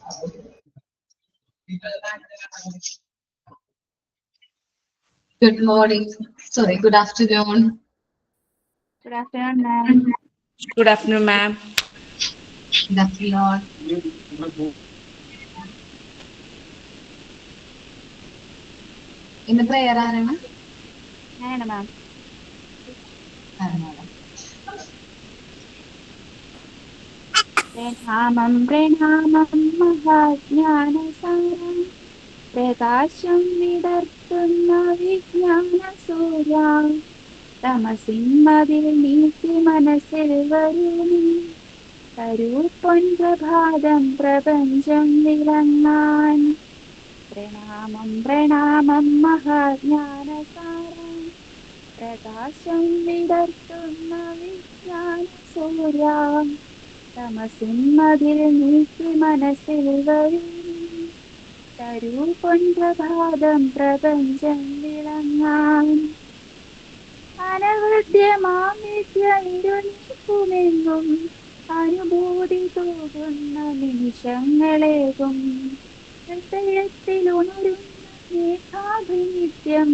Good morning. Sorry, good afternoon. Good afternoon, ma'am. Good afternoon, ma'am. Good afternoon. ഇന്ന് prayer ആരാണ്? ഞാനാണ് മാം. പ്രണാമം പ്രണാമം മഹാജ്ഞാനസാരം പ്രകാശം വിടർത്തുന്ന വിജ്ഞാന സൂര്യ തമസിന്മതിൽ നീക്കി മനസ്സിൽ വരൂ നീ തരൂ പൊൻപ്രഭാതം പ്രപഞ്ചം വിളങ്ങാൻ. പ്രണാമം പ്രണാമം മഹാജ്ഞാനസാരം പ്രകാശം വിടർത്തുന്ന വിജ്ഞാന സൂര്യ തമസിന്മതിൽ നീക്കി മനസ്സിൽ വരൂ തരൂ പൊൻപ്രഭാതം പ്രപഞ്ചം വിളങ്ങാൻ. അനവദ്യമാം വിദ്യ ഇരുനീക്കുമെങ്ങും അനുഭൂതി തോന്നുന്ന നിമിഷങ്ങളേകും ഹൃദയത്തിലുണരുന്ന സ്നേഹാഭിനിത്യം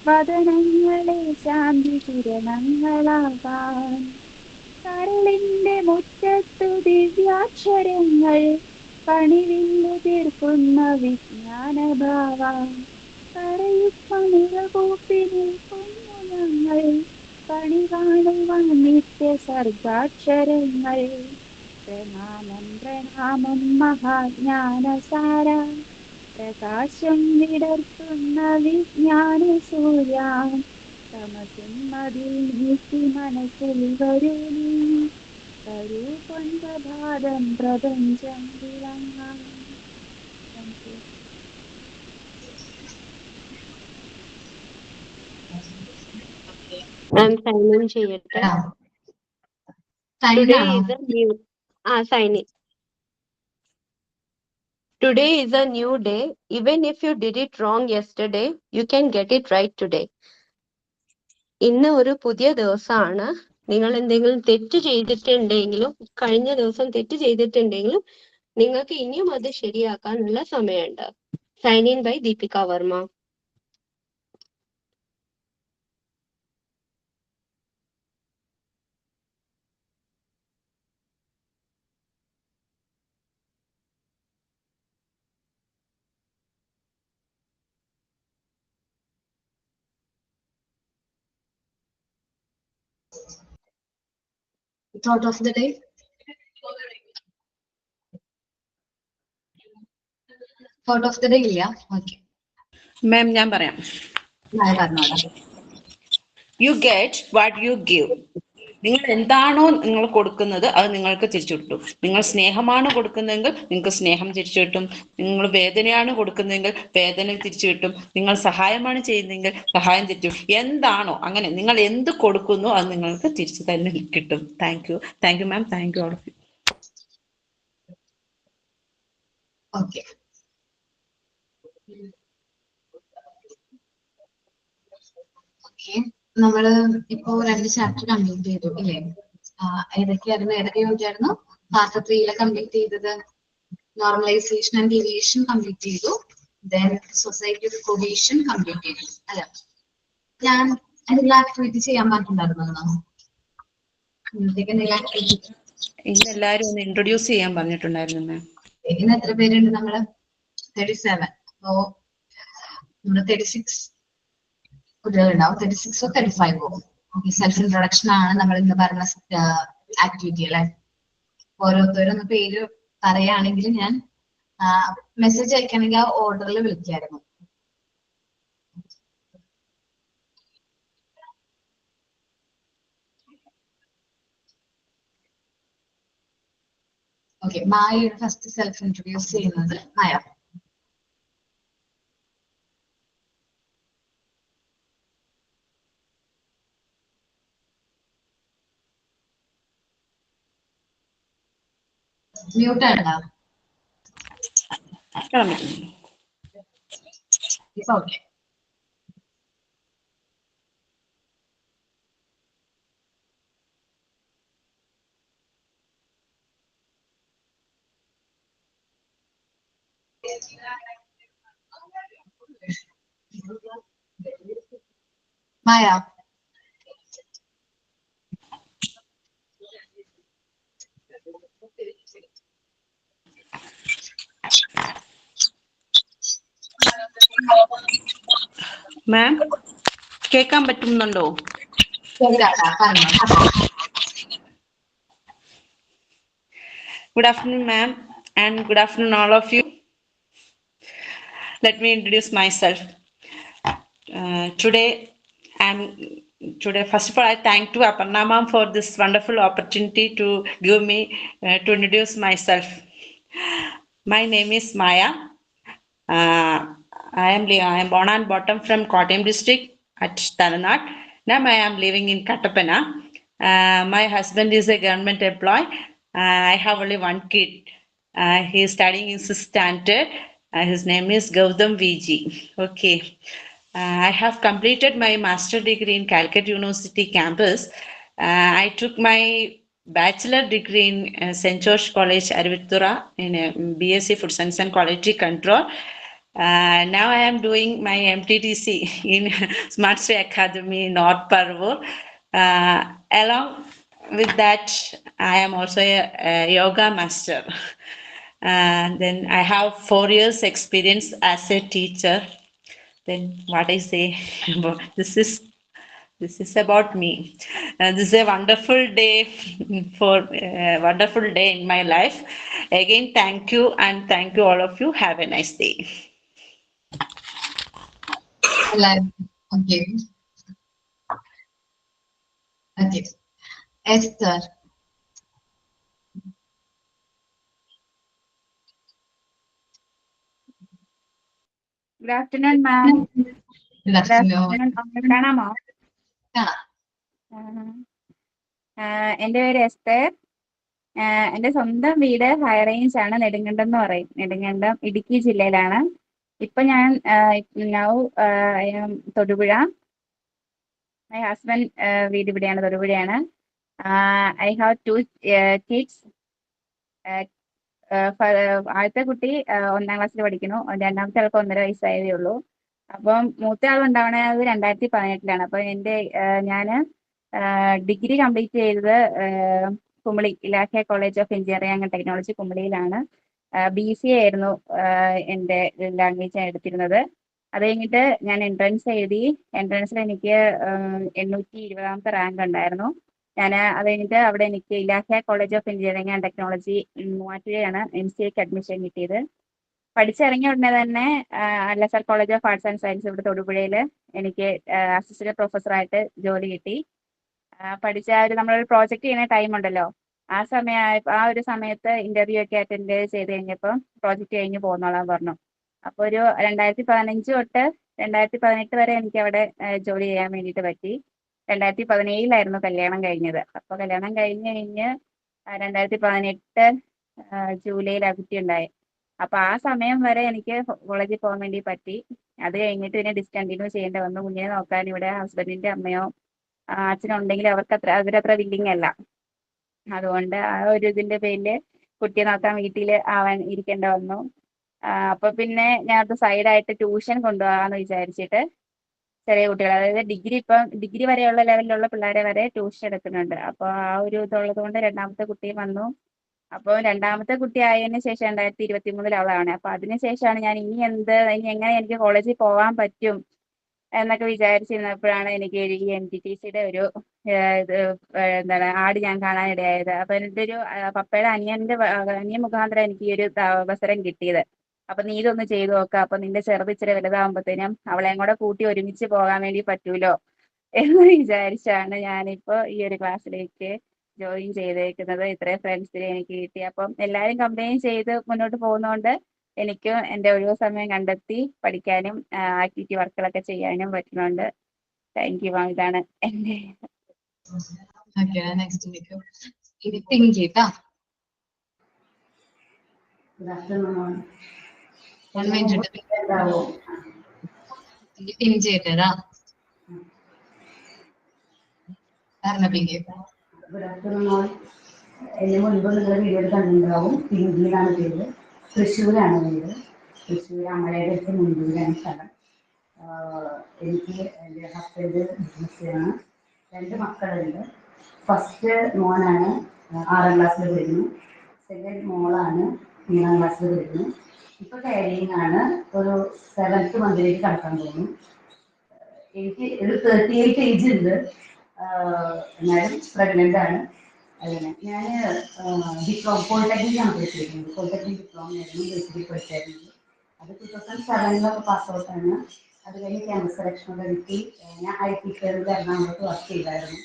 വദനങ്ങളെ ശാന്തി കിരണങ്ങളാകാൻ. കരളിന്റെ മുറ്റത്തു ദിവ്യാക്ഷരങ്ങൾ പണിവില്ലു തീർക്കുന്ന വിജ്ഞാനഭാവ കരയുപ്പ നിറകൂപ്പി നിൽക്കുന്നു ഞങ്ങൾ പണി കാണുവാൻ നിത്യ സർഗാക്ഷരങ്ങൾ. പ്രണാമം പ്രണാമം മഹാജ്ഞാനസാര പ്രകാശം വിടർത്തുന്ന വിജ്ഞാന സൂര്യ തമസിന്മതിൽ നീക്കി മനസ്സിൽ വരൂ നീ തരൂ പൊൻപ്രഭാതം പ്രപഞ്ചം വിളങ്ങാൻ. Thank you. I'm sign in ചെയ്യട്ടെ. Today is a new sign in. Today is a new day. Even if you did it wrong yesterday, you can get it right today. ഇന്ന് ഒരു പുതിയ ദിവസമാണ്. നിങ്ങൾ എന്തെങ്കിലും തെറ്റ് ചെയ്തിട്ടുണ്ടെങ്കിലും കഴിഞ്ഞ ദിവസം തെറ്റ് ചെയ്തിട്ടുണ്ടെങ്കിലും നിങ്ങൾക്ക് ഇനിയും അത് ശരിയാക്കാനുള്ള സമയമുണ്ട്. Sign in by Deepika Varma. Thought of the day? Thought of the day ഇല്ല. Okay. മാം ഞാൻ പറയാം. You get what you give. നിങ്ങൾ എന്താണോ നിങ്ങൾ കൊടുക്കുന്നത് അത് നിങ്ങൾക്ക് തിരിച്ചു കിട്ടും. നിങ്ങൾ സ്നേഹമാണ് കൊടുക്കുന്നതെങ്കിൽ നിങ്ങൾക്ക് സ്നേഹം തിരിച്ചു കിട്ടും. നിങ്ങൾ വേദനയാണ് കൊടുക്കുന്നതെങ്കിൽ വേദന തിരിച്ചു കിട്ടും. നിങ്ങൾ സഹായമാണ് ചെയ്യുന്നതെങ്കിൽ സഹായം തിരിച്ചു. എന്താണോ അങ്ങനെ നിങ്ങൾ എന്ത് കൊടുക്കുന്നു അത് നിങ്ങൾക്ക് തിരിച്ചു തന്നെ കിട്ടും. Thank you ma'am. Thank you all of you. Okay. Okay. നമ്മള് ഇപ്പോ 2 ചാപ്റ്റർ കംപ്ലീറ്റ് ചെയ്തു ഇല്ലേ? ഏതൊക്കെ യൂണിറ്റായിരുന്നു? പാർട്ട് 3 കംപ്ലീറ്റ് ചെയ്തത് നോർമലൈസേഷൻ ആൻഡ് ഡീവിയേഷൻ കംപ്ലീറ്റ് ചെയ്തു. Then society of cohesion complete ചെയ്തു അല്ല? ഞാൻ എന്തെങ്കിലും ആക്ടിവിറ്റി ചെയ്യാൻ പറഞ്ഞിട്ടുണ്ടായിരുന്നോ? ഇന്ന് എല്ലാവരും ഒന്ന് ഇൻട്രൊഡ്യൂസ് ചെയ്യാൻ പറഞ്ഞിട്ടുണ്ടായിരുന്നു മാം. ഇന്ന് എത്ര പേരുണ്ട്? നമ്മള് 37. അപ്പോ നമ്മള് 36 കുട്ടികളുണ്ടാവും. 36 35 ഓക്കെ. സെൽഫ് ഇൻട്രൊഡക്ഷൻ ആണ് നമ്മൾ ഇന്ന് പറഞ്ഞ ആക്ടിവിറ്റി അല്ലെ? ഓരോരുത്തരും ഒന്ന് പേര് പറയുകയാണെങ്കിൽ ഞാൻ മെസ്സേജ് അയക്കണമെങ്കിൽ ആ ഓർഡറിൽ വിളിക്കായിരുന്നു. ഓക്കെ. മായയുടെ ഫസ്റ്റ് സെൽഫ് ഇൻട്രൊഡ്യൂസ് ചെയ്യുന്നത് മായ. മ്യൂട്ട് ആണോ? ഓക്കെ. Maya. മാം കേൾക്കാൻ പറ്റുന്നുണ്ടോ? Good afternoon, ma'am, and good afternoon, all of you. Let me introduce myself. Today, first of all, I thank to Aparna ma'am for this wonderful opportunity to give me to introduce myself. My name is Maya. I am born and bottom from Kottayam district at Talanad. Now I am living in Kattapana. My husband is a government employee. I have only one kid. He is studying in 6th standard. His name is Gautam VG. Okay. I have completed my master degree in Calcutta University campus. I took my bachelor degree in St. George College, Arvitura, in BSc Food Science and Quality Control. Now I am doing my MTTC in Smart Stay Academy, North Parvur. Along with that, I am also a yoga master. Then I have 4 years experience as a teacher. Then what I say about this is about me. This is a wonderful day wonderful day in my life. Again, thank you, and thank you all of you. Have a nice day. Okay. Okay. Esther. Good afternoon, ma'am. Good afternoon. കാണാമോ? എൻ്റെ പേര് എസ്തർ. എൻ്റെ സ്വന്തം വീട് high range ആണ്, നെടുങ്കണ്ടം എന്ന് പറയും. നെടുങ്കണ്ടം ഇടുക്കി ജില്ലയിലാണ്. ഇപ്പൊ ഞാൻ തൊടുപുഴ. മൈ ഹസ്ബൻഡ് വീട് ഇവിടെയാണ്, തൊടുപുഴയാണ്. I have 2 kids. ആദ്യത്തെ കുട്ടി 1ാം ക്ലാസ്സിൽ പഠിക്കുന്നു. രണ്ടാമത്തെ ആൾക്ക് 1.5 വയസ്സായതേ ഉള്ളൂ. അപ്പം മൂത്ത ആൾ ഉണ്ടാവണത് 2018 അപ്പൊ ഞാൻ ഡിഗ്രി കംപ്ലീറ്റ് ചെയ്തത് Kumily Ilahia college of engineering and technology കുമളിയിലാണ്. BCA ആയിരുന്നു എൻ്റെ ലാംഗ്വേജ് എടുത്തിരുന്നത്. അത് കഴിഞ്ഞിട്ട് ഞാൻ എൻട്രൻസ് എഴുതി. എൻട്രൻസിൽ എനിക്ക് 820ാമത്തെ റാങ്ക് ഉണ്ടായിരുന്നു. ഞാൻ അത് കഴിഞ്ഞിട്ട് അവിടെ എനിക്ക് Ilahia college of engineering and technology മൂവാറ്റുപുഴയാണ് MCAക്ക് അഡ്മിഷൻ കിട്ടിയത്. പഠിച്ചിറങ്ങിയ ഉടനെ തന്നെ LSR college of arts and science ഇവിടെ തൊടുപുഴയിൽ എനിക്ക് അസിസ്റ്റന്റ് പ്രൊഫസറായിട്ട് ജോലി കിട്ടി. പഠിച്ച നമ്മളൊരു പ്രോജക്റ്റ് ചെയ്യുന്ന ടൈം ഉണ്ടല്ലോ, ആ ഒരു സമയത്ത് ഇന്റർവ്യൂ ഒക്കെ അറ്റൻഡ് ചെയ്ത് കഴിഞ്ഞപ്പോൾ പ്രോജക്റ്റ് കഴിഞ്ഞ് പോന്നോളാൻ പറഞ്ഞു. അപ്പോൾ ഒരു 2015 തൊട്ട് 2018 വരെ എനിക്ക് അവിടെ ജോലി ചെയ്യാൻ വേണ്ടിയിട്ട് പറ്റി. 2017 കല്യാണം കഴിഞ്ഞത്. അപ്പോൾ കല്യാണം കഴിഞ്ഞ് 2018 ജൂലൈയിൽ കുട്ടി ഉണ്ടായി. അപ്പൊ ആ സമയം വരെ എനിക്ക് കോളേജിൽ പോകാൻ വേണ്ടി പറ്റി. അത് കഴിഞ്ഞിട്ട് പിന്നെ ഡിസ്കണ്ടിന്യൂ ചെയ്യേണ്ടി വന്നു. കുഞ്ഞിനെ നോക്കാൻ ഇവിടെ ഹസ്ബൻഡിന്റെ അമ്മയോ അച്ഛനോ ഉണ്ടെങ്കിൽ അവരത്ര വില്ലിങ് അല്ല. അതുകൊണ്ട് ആ ഒരു ഇതിന്റെ പേരില് കുട്ടിയെ നോക്കാൻ വീട്ടിൽ ഇരിക്കേണ്ട വന്നു. അപ്പൊ പിന്നെ ഞാനത് സൈഡായിട്ട് ട്യൂഷൻ കൊണ്ടുപോകാന്ന് വിചാരിച്ചിട്ട് ചെറിയ കുട്ടികൾ, അതായത് ഡിഗ്രി വരെയുള്ള ലെവലിലുള്ള പിള്ളേരെ വരെ ട്യൂഷൻ എടുക്കുന്നുണ്ട്. അപ്പൊ ആ ഒരു ഇതുള്ളത് കൊണ്ട് രണ്ടാമത്തെ കുട്ടിയും വന്നു. അപ്പോൾ രണ്ടാമത്തെ കുട്ടി ആയതിനു ശേഷം 2023 അവളാണ്. അപ്പൊ അതിനുശേഷമാണ് ഞാൻ ഇനി എങ്ങനെ എനിക്ക് കോളേജിൽ പോകാൻ പറ്റും എന്നൊക്കെ വിചാരിച്ചിരുന്നപ്പോഴാണ് എനിക്ക് ഈ MTTCയുടെ ഒരു ആഡ് ഞാൻ കാണാനിടയായത്. അപ്പൊ എൻ്റെ ഒരു പപ്പയുടെ അനിയൻ മുഖാന്തരം എനിക്ക് ഈ ഒരു അവസരം കിട്ടിയത്. അപ്പൊ നീ ഇതൊന്ന് ചെയ്തു നോക്കുക, അപ്പൊ നിന്റെ ചെറുതിച്ചിരി വലുതാകുമ്പോഴത്തേനും അവളെയും കൂടെ കൂട്ടി ഒരുമിച്ച് പോകാൻ വേണ്ടി പറ്റൂലോ എന്ന് വിചാരിച്ചാണ് ഞാനിപ്പോ ഈ ഒരു ക്ലാസ്സിലേക്ക് ജോയിൻ ചെയ്തേക്കുന്നത്. ഇത്രയും ഫ്രണ്ട്സിനെ എനിക്ക് കിട്ടി. അപ്പം എല്ലാവരും കമ്പൈൻ ചെയ്ത് മുന്നോട്ട് പോകുന്നതുകൊണ്ട് എനിക്കും എൻ്റെ ഒഴിവ് സമയം കണ്ടെത്തി പഠിക്കാനും ആക്ടിവിറ്റി വർക്കുകളൊക്കെ ചെയ്യാനും പറ്റുന്നുണ്ട്. താങ്ക് യു മാം. ഇതാണ് എൻ്റെ. എന്നെ മുൻപ് നിങ്ങളുടെ വീഡിയോയിൽ കണ്ടിട്ടുണ്ടാവും. പിങ്കിലാണ് പേര്, തൃശ്ശൂരാണ് വീട്. തൃശ്ശൂർ അമലയുടെ അടുത്ത് മുൻപൂരാണ് സ്ഥലം. എനിക്ക് എൻ്റെ ഹസ്ബൻഡ് ബിസിനസ് ചെയ്യാണ്. 2 മക്കളുണ്ട്. ഫസ്റ്റ് മോനാണ് 6ാം ക്ലാസ്സിൽ പഠിക്കുന്നു. സെക്കൻഡ് മോളാണ് 3ാം ക്ലാസ്സിൽ പഠിക്കുന്നു. ഇപ്പോൾ കാരിങ് ആണ്. ഒരു 7th മന്തിലേക്ക് കടക്കാൻ പോകുന്നു. എനിക്ക് ഒരു 38 ഏജ് ഉണ്ട്. എന്നാലും പ്രഗ്നൻ്റ് ആണ്. അങ്ങനെ ഞാൻ ഡിപ്ലോമ പോളിടെക്നിക് കംപ്ലീറ്റ് ചെയ്തിട്ടുണ്ട്. പോളിടെക്നിക് ഡിപ്ലോമ ആയിരുന്നു ബേസിക്കലി പഠിച്ചായിരുന്നത്. അത് 2007 പാസ് ഔട്ടാണ്. അത് കഴിഞ്ഞ് ക്യാമ്പസ് സെലക്ഷനൊക്കെ കിട്ടി. ഞാൻ IT ഫീൽഡിൽ എറണാകുളത്ത് വർക്ക് ചെയ്തായിരുന്നു.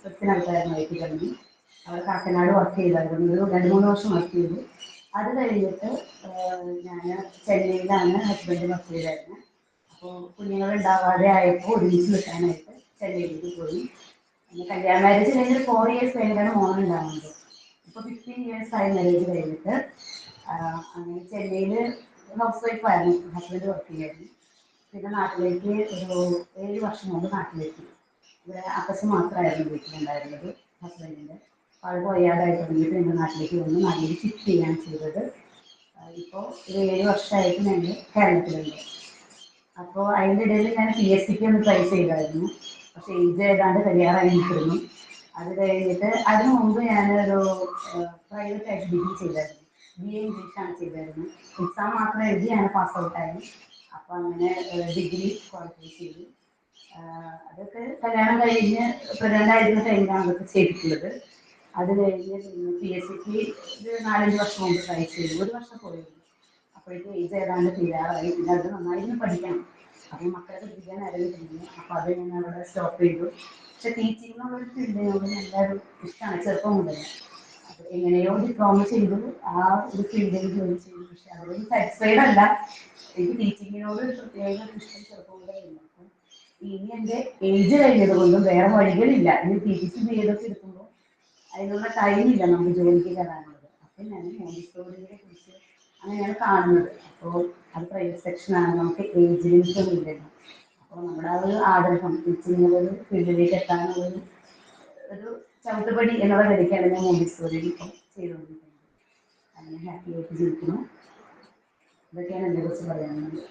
സ്വത്തിനകത്തായിരുന്നു IT കമ്പനി. അവിടെ കാക്കനാട് വർക്ക് ചെയ്തായിരുന്നു. ഒരു 2-3 വർഷം വർക്ക് ചെയ്തു. അത് കഴിഞ്ഞിട്ട് ഞാൻ ചെന്നൈയിലാണ് ഹസ്ബൻഡ് വർക്ക് ചെയ്തായിരുന്നത്. അപ്പോൾ കുഞ്ഞുങ്ങളുണ്ടാവാതെ ആയപ്പോൾ ഒരുമിച്ച് നിൽക്കാനായിട്ട് ചെന്നൈയിലേക്ക് പോയി. കല്യാണ മാരേജ് കഴിഞ്ഞൊരു 4 years കഴിഞ്ഞാണ് മോനുണ്ടാവുന്നത്. ഇപ്പോൾ 15 years ആയി മാരേജ് കഴിഞ്ഞിട്ട്. അങ്ങനെ ചെന്നൈയിൽ ഹൗസ് വൈഫായിരുന്നു, ഹസ്ബൻഡ് വർക്ക് ചെയ്യായിരുന്നു. പിന്നെ നാട്ടിലേക്ക് ഒരു 7 വർഷം മുമ്പ് നാട്ടിലേക്ക്. ഇവിടെ അപ്പച്ച മാത്രമായിരുന്നു വീട്ടിലുണ്ടായിരുന്നത് ഹസ്ബൻഡിൻ്റെ. ആൾ വയ്യാതായി തുടങ്ങിയിട്ട് ഞങ്ങൾ നാട്ടിലേക്ക് വന്നു. നാട്ടിലേക്ക് ഷിഫ്റ്റ് ചെയ്യാൻ ചെയ്തത്. ഇപ്പോൾ ഒരു 7 വർഷമായിട്ട് ഞങ്ങൾ കേരളത്തിലുണ്ട്. അപ്പോൾ അതിൻ്റെ ഇടയിൽ ഞാൻ PSCക്ക് ഒന്ന് ട്രൈ ചെയ്തായിരുന്നു. പക്ഷേ ഏജ് ഏതാണ്ട് കഴിയാറായി നിൽക്കുന്നു. അത് കഴിഞ്ഞിട്ട് അതിനു മുമ്പ് ഞാനൊരു പ്രൈവറ്റ് ആയിട്ട് ഡിഗ്രി ചെയ്തായിരുന്നു. BA ഇംഗ്ലീഷാണ് ചെയ്തായിരുന്നു. എക്സാം മാത്രം എഴുതി ഞാൻ പാസ് ഔട്ടായി. അപ്പോൾ അങ്ങനെ ഡിഗ്രി ക്വാളിഫൈ ചെയ്തു. അതൊക്കെ കല്യാണം കഴിഞ്ഞ് പ്രഗ്നൻ്റ് ആയിരുന്ന ടൈമിലാണ് അതൊക്കെ ചെയ്തിട്ടുള്ളത്. അത് കഴിഞ്ഞ് PSCക്ക് ഒരു 4-5 വർഷം മുമ്പ് ട്രൈ ചെയ്തു. 1 വർഷം പോയിരുന്നു. അപ്പോഴേക്കും ഏജ് ഏതാണ്ട് തീരാറായി. പിന്നെ അത് നന്നായിരുന്നു പഠിക്കണം. അപ്പോൾ മക്കളെ പഠിപ്പിക്കാൻ ആരംഭിക്കുന്നു. അപ്പോൾ അത് ഞാൻ അവിടെ സ്റ്റോപ്പ് ചെയ്തു. പക്ഷെ ടീച്ചിങ് എന്നുള്ളൊരു ഫീൽഡിനോട് നല്ലൊരു ഇഷ്ടമാണ് ചെറുപ്പം മുതൽ. അപ്പോൾ എങ്ങനെയോ ഡിപ്ലോമ ചെയ്തു, ആ ഒരു ഫീൽഡിൽ ജോലി ചെയ്തു. പക്ഷെ അതിലൊരു സാറ്റിസ്ഫൈഡ് അല്ല. എനിക്ക് ടീച്ചിങ്ങിനോട് പ്രത്യേക ഇഷ്ടം ചെറുപ്പം മുതലേ ഉണ്ട്. അപ്പം ഇനി എൻ്റെ ഏജ് കഴിഞ്ഞത് കൊണ്ടും വേറെ വഴികളില്ല. ഇനി TTC BEd എടുക്കുമ്പോൾ അതിനുള്ള ടൈമില്ല നമുക്ക് ജോലിക്ക് കയറാനുള്ളത്. അപ്പം ഞാൻ മോണ്ടിസോറിയെ കുറിച്ച് അങ്ങനെയാണ് കാണുന്നത്. അപ്പോൾ അത് പ്രൈവറ്റ് സെക്ഷനാണ്, നമുക്ക് ഏജ് ലിമിറ്റ് ഒന്നും ഇല്ലല്ലോ. അപ്പോൾ നമ്മുടെ ആ ഒരു ആഗ്രഹം ടീച്ചിങ്ങിനൊരു ഫീൽഡിലേക്ക് എത്താനുള്ളൊരു ചവിട്ടുപടി എന്നുള്ള നിലയ്ക്കാണ് ഞാൻ മോണ്ടിസോറിയിൽ ഇപ്പം ചെയ്തുകൊണ്ടിരിക്കുന്നത്. അങ്ങനെ ഹാപ്പി ആയിട്ട് ജീവിക്കുന്നു. ഇതൊക്കെയാണ് എന്നെ കുറിച്ച് പറയാനുള്ളത്.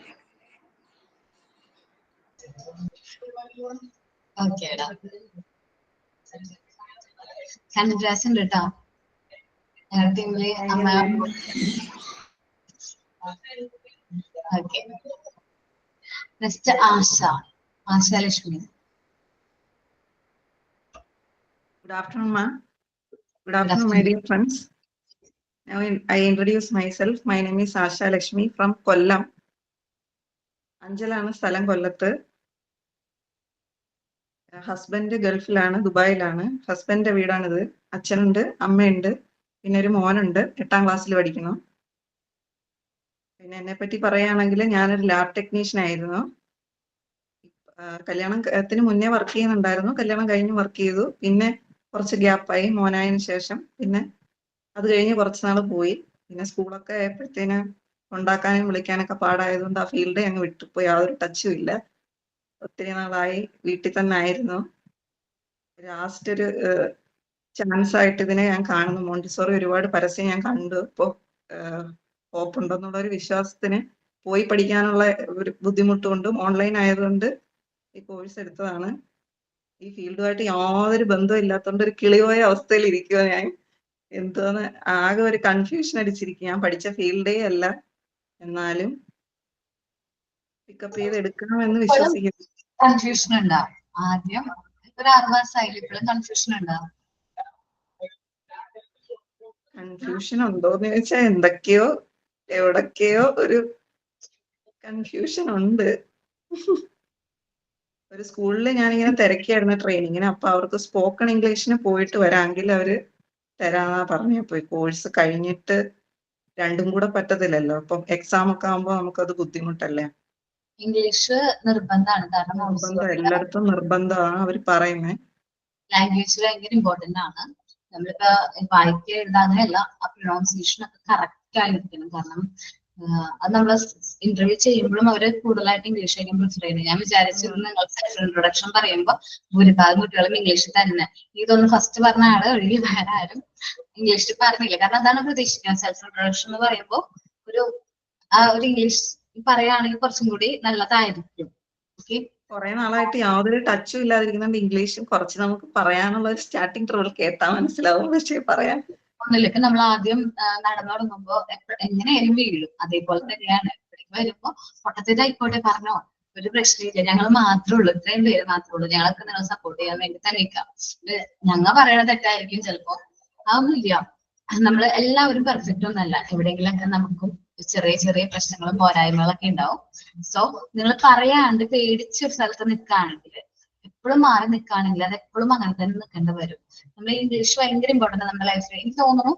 ഓക്കേടാ, കൺഗ്രാറ്റ്സ് ഉണ്ട് കേട്ടോ. ഞങ്ങളുടെ ടീമില് അമ്മ. Okay, next Asha Lakshmi. Good afternoon, ma'am. Good afternoon, my dear friends. Now I introduce myself. My name is Asha Lakshmi from Kollam. അഞ്ചലാണ് സ്ഥലം, കൊല്ലത്ത്. ഹസ്ബൻഡ് ഗൾഫിലാണ്, ദുബായിലാണ്. ഹസ്ബൻഡിന്റെ വീടാണിത്. അച്ഛനുണ്ട്, അമ്മയുണ്ട്, പിന്നെ ഒരു മോനുണ്ട്, 8ാം ക്ലാസ്സിൽ പഠിക്കുന്നു. പിന്നെ എന്നെ പറ്റി പറയുകയാണെങ്കിൽ ഞാനൊരു ലാബ് ടെക്നീഷ്യൻ ആയിരുന്നു. കല്യാണത്തിന് മുന്നേ വർക്ക് ചെയ്യുന്നുണ്ടായിരുന്നു. കല്യാണം കഴിഞ്ഞ് വർക്ക് ചെയ്തു. പിന്നെ കുറച്ച് ഗ്യാപ്പായി മോനായതിനു ശേഷം. പിന്നെ അത് കഴിഞ്ഞ് കുറച്ച് നാൾ പോയി. പിന്നെ സ്കൂളൊക്കെ ആയപ്പോഴത്തേന് ഉണ്ടാക്കാനും വിളിക്കാനൊക്കെ പാടായതുകൊണ്ട് ആ ഫീൽഡ് അങ്ങ് വിട്ടുപോയി. യാതൊരു ടച്ചും ഇല്ല. ഒത്തിരി നാളായി വീട്ടിൽ തന്നെ ആയിരുന്നു. ലാസ്റ്റ് ഒരു ചാൻസ് ആയിട്ട് ഇതിനെ ഞാൻ കാണുന്നു. മോണ്ടിസോറി ഒരുപാട് പരസ്യം ഞാൻ കണ്ടു. ഇപ്പോൾ ഹോപ്പ് ഉണ്ടെന്നുള്ള ഒരു വിശ്വാസത്തിന് പോയി പഠിക്കാനുള്ള ഒരു ബുദ്ധിമുട്ടുകൊണ്ടും ഓൺലൈൻ ആയതുകൊണ്ട് ഈ കോഴ്സ് എടുത്തതാണ്. ഈ ഫീൽഡുമായിട്ട് യാതൊരു ബന്ധവും ഇല്ലാത്തതുകൊണ്ട് ഒരു കിളിപോയ അവസ്ഥയിൽ ഇരിക്കുക ഞാൻ. എന്തോന്ന് ആകെ ഒരു കൺഫ്യൂഷൻ അടിച്ചിരിക്കുക. ഞാൻ പഠിച്ച ഫീൽഡേ അല്ല, എന്നാലും പിക്കപ്പ് ചെയ്ത് എടുക്കണമെന്ന് വിശ്വസിക്കുന്നു. കൺഫ്യൂഷൻ ഉണ്ടോ? ആദ്യം ഒരു 6 മാസമായില്ല, ഇപ്പോഴും കൺഫ്യൂഷൻ ഉണ്ടോ? കൺഫ്യൂഷൻ ഉണ്ടോന്ന് ചോദിച്ചാൽ എന്തൊക്കെയോ എവിടൊക്കെയോ ഒരു കൺഫ്യൂഷൻ ഉണ്ട്. ഒരു സ്കൂളിൽ ഞാനിങ്ങനെ തിരക്കിയായിരുന്നു ട്രെയിനിങ്ങിന്. അപ്പൊ അവർക്ക് സ്പോക്കൺ ഇംഗ്ലീഷിന് പോയിട്ട് വരാമെങ്കിൽ അവര് തരാന്നാ പറഞ്ഞു. അപ്പൊ ഈ കോഴ്സ് കഴിഞ്ഞിട്ട് രണ്ടും കൂടെ പറ്റത്തില്ലല്ലോ. അപ്പം എക്സാം ഒക്കെ ആകുമ്പോൾ നമുക്കത് ബുദ്ധിമുട്ടല്ലേ. ഇംഗ്ലീഷ് നിർബന്ധമാണ്, കാരണം നിർബന്ധം, എല്ലായിടത്തും നിർബന്ധമാണ് അവർ പറയുന്നത്. ലാംഗ്വേജ് ഭയങ്കര ഇമ്പോർട്ടന്റ് ആണ്. നമ്മളിപ്പോ വായിക്കുക എഴുതാങ്ങനെയല്ല, ആ പ്രൊനൗൺസിയേഷൻ ഒക്കെ കറക്റ്റ് ആയിരിക്കണം. കാരണം അത് നമ്മൾ ഇന്റർവ്യൂ ചെയ്യുമ്പോഴും അവര് കൂടുതലായിട്ട് ഇംഗ്ലീഷ് ആയിരിക്കും പ്രിഫർ ചെയ്യുന്നത്. ഞാൻ വിചാരിച്ചിരുന്നു നിങ്ങൾ സെൽഫ് ഇൻട്രൊഡക്ഷൻ പറയുമ്പോൾ ഭൂരിഭാഗം കുട്ടികളും ഇംഗ്ലീഷിൽ തന്നെ. ഇതൊന്ന് ഫസ്റ്റ് പറഞ്ഞ ആള് ഒഴികെ വേറെ ആരും ഇംഗ്ലീഷിൽ പറഞ്ഞില്ല. കാരണം അതാണ് പ്രതീക്ഷിക്കുന്നത്. സെൽഫ് ഇൻട്രൊഡക്ഷൻ എന്ന് പറയുമ്പോൾ ഒരു ആ ഒരു ഇംഗ്ലീഷ് പറയുകയാണെങ്കിൽ കുറച്ചും കൂടി നല്ലതായിരിക്കും. ഓക്കെ, കുറെ നാളായിട്ട് യാതൊരു ടച്ചും ഇല്ലാതിരിക്കുന്നുണ്ട് ഇംഗ്ലീഷും. കുറച്ച് നമുക്ക് പറയാനുള്ള ഒരു സ്റ്റാർട്ടിങ് ട്രബിൾ, കേട്ടാ മനസ്സിലാവും, പക്ഷേ പറയാൻ ഒന്നുമില്ല. ഇപ്പൊ നമ്മൾ ആദ്യം നടന്നു തുടങ്ങുമ്പോ എങ്ങനെയായാലും വീഴും. അതേപോലെ തന്നെയാണ് ഇവിടേക്ക് വരുമ്പോ പൊട്ടത്തേതായിക്കോട്ടെ പറഞ്ഞോ, ഒരു പ്രശ്നമില്ല, ഞങ്ങൾ മാത്രമേ ഉള്ളൂ, ഇത്രയും പേര് മാത്രമേ ഉള്ളൂ, ഞങ്ങളൊക്കെ നിങ്ങൾ സപ്പോർട്ട് ചെയ്യാൻ വേണ്ടി തന്നെ നിൽക്കാം. ഞങ്ങൾ പറയണ തെറ്റായിരിക്കും ചിലപ്പോ, അതൊന്നുമില്ല. നമ്മൾ എല്ലാവരും പെർഫെക്റ്റ് ഒന്നല്ല, എവിടെയെങ്കിലൊക്കെ നമുക്കും ചെറിയ ചെറിയ പ്രശ്നങ്ങളും പോരായ്മകളൊക്കെ ഉണ്ടാവും. സോ നിങ്ങൾ പറയാണ്ട് പേടിച്ചൊരു സ്ഥലത്ത് നിൽക്കുകയാണെങ്കിൽ, എപ്പോഴും മാറി നിൽക്കുകയാണെങ്കിൽ അത് എപ്പോഴും അങ്ങനെ തന്നെ നിൽക്കേണ്ടി വരും. നമ്മൾ ഇംഗ്ലീഷ് ഭയങ്കര ഇമ്പോർട്ടൻ്റ് നമ്മുടെ ലൈഫിൽ. എനിക്ക് തോന്നുന്നു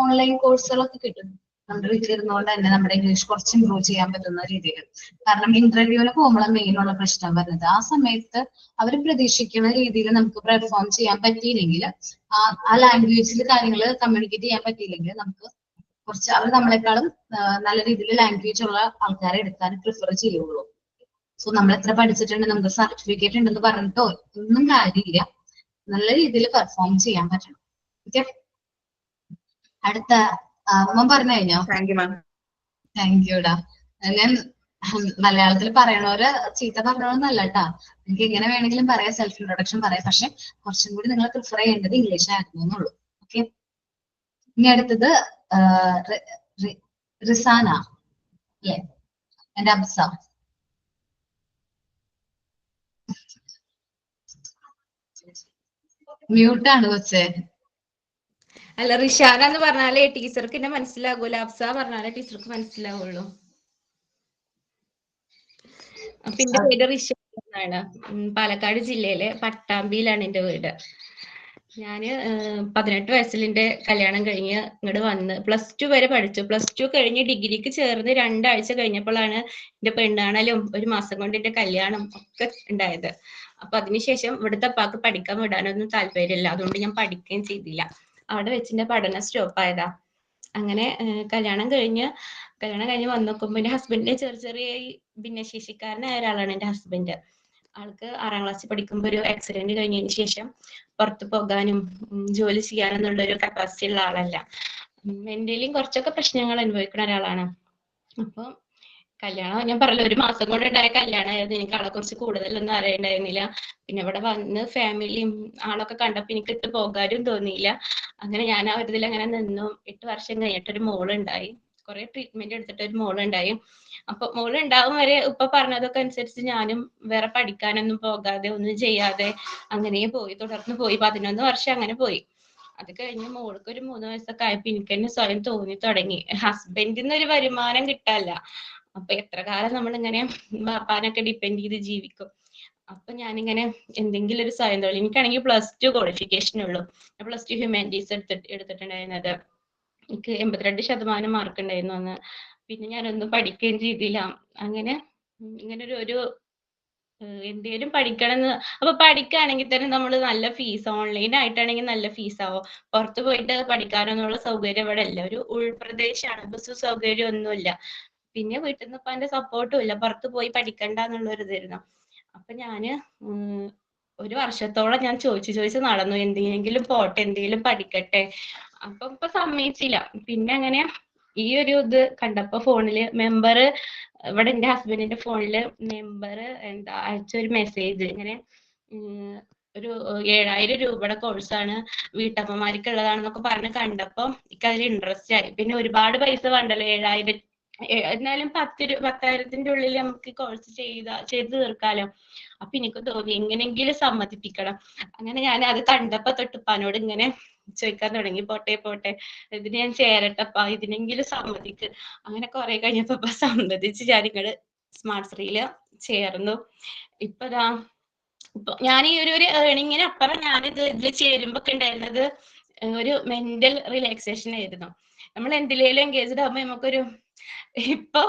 ഓൺലൈൻ കോഴ്സുകളൊക്കെ കിട്ടും, നമ്മുടെ വീട്ടിലിരുന്നുകൊണ്ട് തന്നെ നമ്മുടെ ഇംഗ്ലീഷ് കുറച്ച് ഇമ്പ്രൂവ് ചെയ്യാൻ പറ്റുന്ന രീതിയിൽ. കാരണം ഇന്റർവ്യൂവിന് പോകുമ്പോഴാണ് മെയിനുള്ള പ്രശ്നം വരുന്നത്. ആ സമയത്ത് അവർ പ്രതീക്ഷിക്കുന്ന രീതിയിൽ നമുക്ക് പെർഫോം ചെയ്യാൻ പറ്റിയില്ലെങ്കിൽ, ആ ലാംഗ്വേജിൽ കാര്യങ്ങൾ കമ്മ്യൂണിക്കേറ്റ് ചെയ്യാൻ പറ്റിയില്ലെങ്കിൽ, നമുക്ക് കുറച്ച് അവർ നമ്മളെക്കാളും നല്ല രീതിയിൽ ലാംഗ്വേജ് ഉള്ള ആൾക്കാരെ എടുക്കാൻ പ്രിഫർ ചെയ്യുള്ളൂ. സോ നമ്മൾ എത്ര പഠിച്ചിട്ടുണ്ട്, നമുക്ക് സർട്ടിഫിക്കറ്റ് ഉണ്ടെന്ന് പറഞ്ഞിട്ടോ ഒന്നും കാര്യമില്ല, നല്ല രീതിയിൽ പെർഫോം ചെയ്യാൻ പറ്റണം. ഓക്കെ, അടുത്ത അമ്മ പറഞ്ഞു കഴിഞ്ഞോ? Thank you ma'am. താങ്ക് യുടാ. ഞാൻ മലയാളത്തിൽ പറയണവര് ചീത്ത പറഞ്ഞോന്നല്ല കേട്ടാ, എനിക്ക് എങ്ങനെ വേണമെങ്കിലും പറയാം, സെൽഫ് ഇൻട്രൊഡക്ഷൻ പറയാം, പക്ഷെ കുറച്ചും കൂടി നിങ്ങൾ പ്രിഫർ ചെയ്യേണ്ടത് ഇംഗ്ലീഷ് ആയിരുന്നു എന്നുള്ളൂ. ഓക്കെ, ഇനി അടുത്തത് റിസാന അല്ലേ, എന്റെ അബ്സ. മ്യൂട്ടാണ് കൊച്ചേ. അല്ല, റിഷാന എന്ന് പറഞ്ഞാലേ ടീച്ചർക്ക് എന്നെ മനസ്സിലാകൂല, അബ്സ പറഞ്ഞാലേ ടീച്ചർക്ക് മനസ്സിലാവുള്ളൂ. അപ്പൊ എന്റെ വീട് റിഷാന എന്നാണ്. പാലക്കാട് ജില്ലയിലെ പട്ടാമ്പിയിലാണ് എന്റെ വീട്. ഞാന് 18 വയസ്സിൽ എന്റെ കല്യാണം കഴിഞ്ഞ് ഇങ്ങോട്ട് വന്ന് +2 വരെ പഠിച്ചു. +2 കഴിഞ്ഞ് ഡിഗ്രിക്ക് ചേർന്ന് 2 ആഴ്ച കഴിഞ്ഞപ്പോഴാണ് എന്റെ പെണ്ണാണലും 1 മാസം കൊണ്ട് എന്റെ കല്യാണം ഒക്കെ ഉണ്ടായത്. അപ്പൊ അതിനുശേഷം ഇവിടുത്തെ അപ്പാക്ക് പഠിക്കാൻ വിടാനൊന്നും താല്പര്യമില്ല, അതുകൊണ്ട് ഞാൻ പഠിക്കുകയും ചെയ്തില്ല. അവിടെ വെച്ചിന്റെ പഠനം സ്റ്റോപ്പ് ആയതാ. അങ്ങനെ കല്യാണം കഴിഞ്ഞ് വന്ന് നോക്കുമ്പോ എന്റെ ഹസ്ബൻഡിന്റെ ചെറിയ ഭിന്നശേഷിക്കാരനായ ഒരാളാണ് എന്റെ ഹസ്ബൻഡ്. ആൾക്ക് 6ാം ക്ലാസ്സിൽ പഠിക്കുമ്പോൾ ഒരു ആക്സിഡന്റ് കഴിഞ്ഞതിന് ശേഷം പുറത്തു പോകാനും ജോലി ചെയ്യാനും ഒരു കപ്പാസിറ്റി ഉള്ള ആളല്ല. മെന്റലിയും കുറച്ചൊക്കെ പ്രശ്നങ്ങൾ അനുഭവിക്കുന്ന ഒരാളാണ്. അപ്പൊ കല്യാണം ഞാൻ പറഞ്ഞില്ല, 1 മാസം കൊണ്ട് ഉണ്ടായ കല്യാണമായിരുന്നു. എനിക്ക് ആളെ കുറിച്ച് കൂടുതലൊന്നും അറിയണ്ടായിരുന്നില്ല. പിന്നെ ഇവിടെ വന്ന് ഫാമിലിയും ആളൊക്കെ കണ്ടപ്പോ എനിക്ക് ഇട്ട് പോകാനും തോന്നിയില്ല. അങ്ങനെ ഞാൻ ആ ഒരു ഇതിൽ അങ്ങനെ നിന്നു. 8 വർഷം കഴിഞ്ഞിട്ടൊരു മോളുണ്ടായി. കുറെ ട്രീറ്റ്മെന്റ് എടുത്തിട്ട് ഒരു മോളുണ്ടായി. അപ്പൊ മോള് ഉണ്ടാവും വരെ ഉപ്പ പറഞ്ഞതൊക്കെ അനുസരിച്ച് ഞാനും വേറെ പഠിക്കാനൊന്നും പോകാതെ ഒന്നും ചെയ്യാതെ അങ്ങനെ തുടർന്ന് പോയി. 11 വർഷം അങ്ങനെ പോയി. അത് കഴിഞ്ഞ് മോൾക്ക് ഒരു 3 വയസ്സൊക്കെ ആയപ്പോ എനിക്ക് തന്നെ സ്വയം തോന്നി തുടങ്ങി, ഹസ്ബൻഡിന്ന് ഒരു വരുമാനം കിട്ടാല്ല, അപ്പൊ എത്ര കാലം നമ്മളിങ്ങനെ വാപ്പാനൊക്കെ ഡിപ്പെൻഡ് ചെയ്ത് ജീവിക്കും. അപ്പൊ ഞാനിങ്ങനെ എന്തെങ്കിലും ഒരു സ്വയം തൊഴിൽ, എനിക്കാണെങ്കിൽ +2 ക്വാളിഫിക്കേഷൻ ഉള്ളൂ. +2 ഹ്യൂമാനിറ്റീസ് എടുത്തിട്ടുണ്ടായിരുന്നത്. എനിക്ക് 82% മാർക്ക് ഉണ്ടായിരുന്നു അന്ന്. പിന്നെ ഞാനൊന്നും പഠിക്കുകയും ചെയ്തില്ല. അങ്ങനെ ഇങ്ങനെ ഒരു എന്തേലും പഠിക്കണം. അപ്പൊ പഠിക്കുകയാണെങ്കിൽ തന്നെ നമ്മൾ നല്ല ഫീസ്, ഓൺലൈൻ ആയിട്ടാണെങ്കിൽ നല്ല ഫീസ് ആവും. പുറത്ത് പോയിട്ട് പഠിക്കാനൊന്നുള്ള സൗകര്യം ഇവിടെ ഇല്ല, ഒരു ഉൾപ്രദേശമാണ്, ബസ് സൗകര്യം ഒന്നുമില്ല. പിന്നെ വീട്ടിൽ നിന്ന് ഇപ്പൊ എന്റെ സപ്പോർട്ടും ഇല്ല, പുറത്ത് പോയി പഠിക്കണ്ട എന്നുള്ളൊരു ഇതായിരുന്നു. അപ്പൊ ഞാന് 1 വർഷത്തോളം ഞാൻ ചോദിച്ചു നടന്നു, എന്തെങ്കിലും പോട്ടെ, എന്തെങ്കിലും പഠിക്കട്ടെ. അപ്പൊ ഇപ്പൊ സമ്മതിച്ചില്ല. പിന്നെ അങ്ങനെ ഈ ഒരു ഇത് കണ്ടപ്പോ ഫോണില് മെമ്പർ, ഇവിടെ എന്റെ ഹസ്ബൻഡിന്റെ ഫോണില് മെമ്പർ അയച്ചൊരു മെസ്സേജ്, ഇങ്ങനെ ഒരു 7000 രൂപയുടെ കോഴ്സാണ്, വീട്ടമ്മമാർക്കുള്ളതാണെന്നൊക്കെ പറഞ്ഞ് കണ്ടപ്പോ എനിക്ക് അതിൽ ഇൻട്രസ്റ്റ് ആയി. പിന്നെ ഒരുപാട് പൈസ വേണ്ടല്ലോ, 7000, എന്നാലും 10,000-ന്റെ ഉള്ളിൽ നമുക്ക് കോഴ്സ് ചെയ്ത് തീർക്കാലോ. അപ്പൊ എനിക്ക് തോന്നി എങ്ങനെങ്കിലും സമ്മതിപ്പിക്കണം. അങ്ങനെ ഞാൻ അത് കണ്ടപ്പോ തൊട്ടുപ്പാനോട് ഇങ്ങനെ ചോദിക്കാൻ തുടങ്ങി, പോട്ടെ ഇതിന് ഞാൻ ചേരട്ടപ്പാ, ഇതിനെങ്കിലും സമ്മതിക്ക്. അങ്ങനെ കുറെ കഴിഞ്ഞപ്പോ സമ്മതിച്ച് ഞാനിങ്ങട് സ്മാർട്ട് ശ്രീയില് ചേർന്നു. ഇപ്പൊ ഞാൻ ഈ ഒരു ഏണിങ്ങിന് അപ്പുറം ഇതിൽ ചേരുമ്പോ ഒക്കെ ഉണ്ടായിരുന്നത് ഒരു മെന്റൽ റിലാക്സേഷൻ ആയിരുന്നു. നമ്മൾ എന്തിലേലും എൻഗേജ്ഡ് ആകുമ്പോ നമുക്കൊരു, ഇപ്പൊ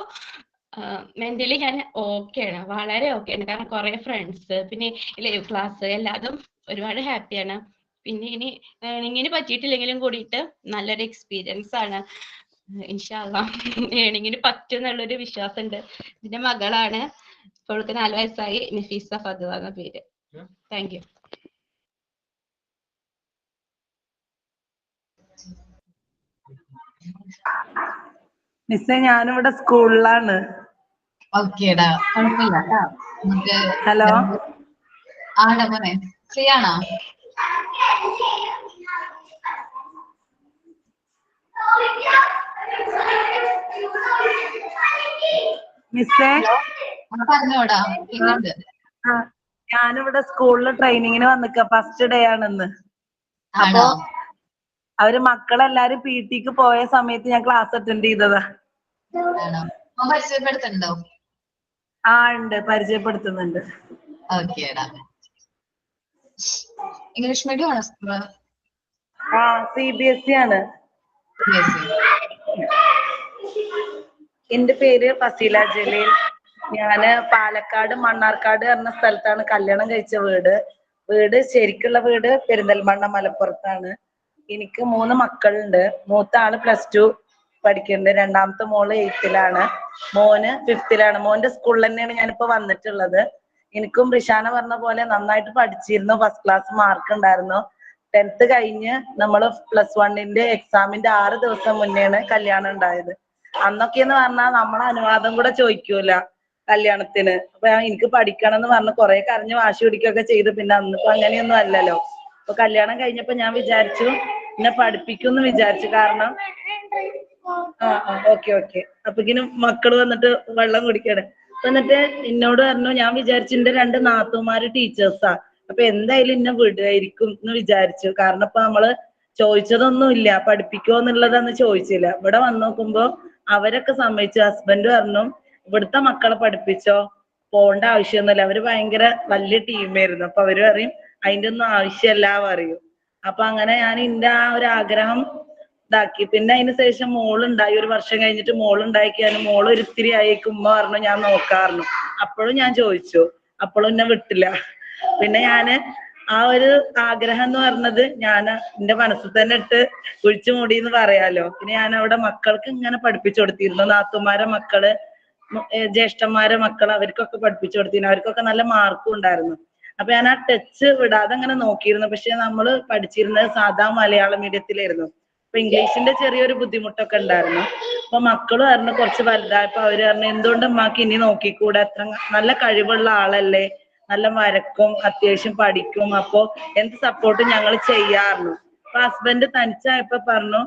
മെന്റലി ഞാൻ ഓക്കെയാണ്, വളരെ ഓക്കെയാണ്. കാരണം കുറെ ഫ്രണ്ട്സ്, പിന്നെ ലൈവ് ക്ലാസ്, എല്ലാതും ഒരുപാട് ഹാപ്പിയാണ്. പിന്നെ ഇനി ഏണിങ്ങിന് പറ്റിയിട്ടില്ലെങ്കിലും കൂടിയിട്ട് നല്ലൊരു എക്സ്പീരിയൻസ് ആണ്. ഇൻഷാ അല്ലാഹ് ഏണിങ്ങിന് പറ്റും എന്നുള്ളൊരു വിശ്വാസമുണ്ട്. ഇതിന്റെ മകളാണ്, ഇപ്പോൾക്ക് 4 വയസ്സായി, നഫീസ ഫദ്വ എന്ന പേര്. Thank you. മിസ്സേ ഞാനിവിടെ സ്കൂളിലാണ്. ഓക്കേടാ, കുഴപ്പമില്ല കേട്ടോ. നമുക്ക് ഹലോ ആടാ മോനെ, ഫ്രീ ആണോ? മിസ്സേ ഹലോ, പറഞ്ഞോടാ, കേൾക്കുന്നുണ്ട്. ഞാനിവിടെ സ്കൂളിൽ ട്രെയിനിങ്ങിന് വന്നിക്ക, ഫസ്റ്റ് ഡേ ആണെന്ന്. അപ്പൊ ആണോ? അവര് മക്കളെല്ലാരും PT പോയ സമയത്ത് ഞാൻ ക്ലാസ് അറ്റൻഡ് ചെയ്തതാ. ആണോ? പരിചയപ്പെടുത്തുന്നുണ്ടോ? ഉണ്ട്, പരിചയപ്പെടുത്തുന്നുണ്ട്. ഓക്കേടാ. ഇംഗ്ലീഷ് മീഡിയം ആണോ സ്കൂള്? CBSE ആണ്. CBSE. എന്റെ പേര് ഫസീല ജലീൽ. ഞാന് പാലക്കാട് മണ്ണാർക്കാട് എന്ന സ്ഥലത്താണ് കല്യാണം കഴിച്ച വീട് ശരിക്കുള്ള വീട് പെരിന്തൽമണ്ണ മലപ്പുറത്താണ്. എനിക്ക് 3 മക്കളുണ്ട്. മൂത്ത ആള് +2 പഠിക്കുന്നുണ്ട്, രണ്ടാമത്തെ മോള് 8th-ലാണ്, മോന് 5th-ലാണ്. മോന്റെ സ്കൂളിൽ തന്നെയാണ് ഞാനിപ്പോ വന്നിട്ടുള്ളത്. എനിക്കും റിഷാന പറഞ്ഞ പോലെ നന്നായിട്ട് പഠിച്ചിരുന്നു, ഫസ്റ്റ് ക്ലാസ് മാർക്ക് ഉണ്ടായിരുന്നു. 10th കഴിഞ്ഞ് നമ്മള് +1-ന്റെ എക്സാമിന്റെ 6 ദിവസം മുന്നെയാണ് കല്യാണം ഉണ്ടായത്. അന്നൊക്കെന്ന് പറഞ്ഞാൽ നമ്മളെ അനുവാദം കൂടെ ചോദിക്കൂല കല്യാണത്തിന്. അപ്പൊ എനിക്ക് പഠിക്കണം എന്ന് പറഞ്ഞ് കുറെ കരഞ്ഞ് വാശി പിടിക്കുകയൊക്കെ ചെയ്തു. പിന്നെ അന്നിപ്പോ അങ്ങനെയൊന്നും അല്ലല്ലോ. അപ്പൊ കല്യാണം കഴിഞ്ഞപ്പോ ഞാൻ വിചാരിച്ചു എന്നെ പഠിപ്പിക്കുമെന്ന് വിചാരിച്ചു. കാരണം ഓക്കെ അപ്പക്കിനും മക്കള് വന്നിട്ട് വെള്ളം കുടിക്കണേ. എന്നിട്ട് എന്നോട് പറഞ്ഞു, ഞാൻ വിചാരിച്ചു എന്റെ 2 നാത്തുമാര് ടീച്ചേഴ്സാ, അപ്പൊ എന്തായാലും എന്നെ വിടുമായിരിക്കും എന്ന് വിചാരിച്ചു. കാരണം ഇപ്പൊ നമ്മള് ചോദിച്ചതൊന്നുമില്ല, പഠിപ്പിക്കുമോന്നുള്ളതൊന്നും ചോദിച്ചില്ല. ഇവിടെ വന്ന് നോക്കുമ്പോ അവരൊക്കെ സമ്മതിച്ചു. ഹസ്ബൻഡ് പറഞ്ഞു ഇവിടുത്തെ മക്കളെ പഠിപ്പിച്ചോ, പോണ്ട ആവശ്യമൊന്നുമില്ല. അവര് ഭയങ്കര വലിയ ടീമായിരുന്നു. അപ്പൊ അവര് പറയും അതിന്റെ ഒന്നും ആവശ്യമല്ല പറയും. അപ്പൊ അങ്ങനെ ഞാൻ എന്റെ ആ ഒരു ആഗ്രഹം ഇതാക്കി. പിന്നെ അതിന് ശേഷം മോളുണ്ടായി, 1 വർഷം കഴിഞ്ഞിട്ട് മോളുണ്ടാക്കിയാലും മോള് ഒരിത്തിരി ആയേക്കും ഉമ്മ പറഞ്ഞു ഞാൻ നോക്കാറുണ്ട്. അപ്പോഴും ഞാൻ ചോദിച്ചു, അപ്പോഴും എന്നെ വിട്ടില്ല. പിന്നെ ഞാന് ആ ഒരു ആഗ്രഹം എന്ന് പറഞ്ഞത് ഞാൻ എന്റെ മനസ്സിൽ തന്നെ ഇട്ട് കുഴിച്ചു മൂടി എന്ന് പറയാലോ. പിന്നെ ഞാൻ അവിടെ മക്കൾക്ക് ഇങ്ങനെ പഠിപ്പിച്ചു കൊടുത്തിരുന്നു. നാത്തുമാരെ മക്കള്, ജ്യേഷ്ഠന്മാരെ മക്കൾ, അവർക്കൊക്കെ പഠിപ്പിച്ചു കൊടുത്തിരുന്നു. അവർക്കൊക്കെ നല്ല മാർക്കും ഉണ്ടായിരുന്നു. അപ്പൊ ഞാൻ ആ ടച്ച് വിടാതെ അങ്ങനെ നോക്കിയിരുന്നു. പക്ഷെ നമ്മള് പഠിച്ചിരുന്നത് സാധാ മലയാളം മീഡിയത്തിലായിരുന്നു. അപ്പൊ ഇംഗ്ലീഷിന്റെ ചെറിയൊരു ബുദ്ധിമുട്ടൊക്കെ ഉണ്ടായിരുന്നു. അപ്പൊ മക്കള് പറഞ്ഞു കുറച്ച് വലുതായപ്പോ അവര് പറഞ്ഞു എന്തുകൊണ്ട് അമ്മക്ക് ഇനി നോക്കിക്കൂടെ, അത്ര നല്ല കഴിവുള്ള ആളല്ലേ, നല്ല വരക്കും, അത്യാവശ്യം പഠിക്കും, അപ്പൊ എന്ത് സപ്പോർട്ടും ഞങ്ങൾ ചെയ്യാറുണ്ട്. അപ്പൊ ഹസ്ബൻഡ് തനിച്ചായപ്പോ പറഞ്ഞു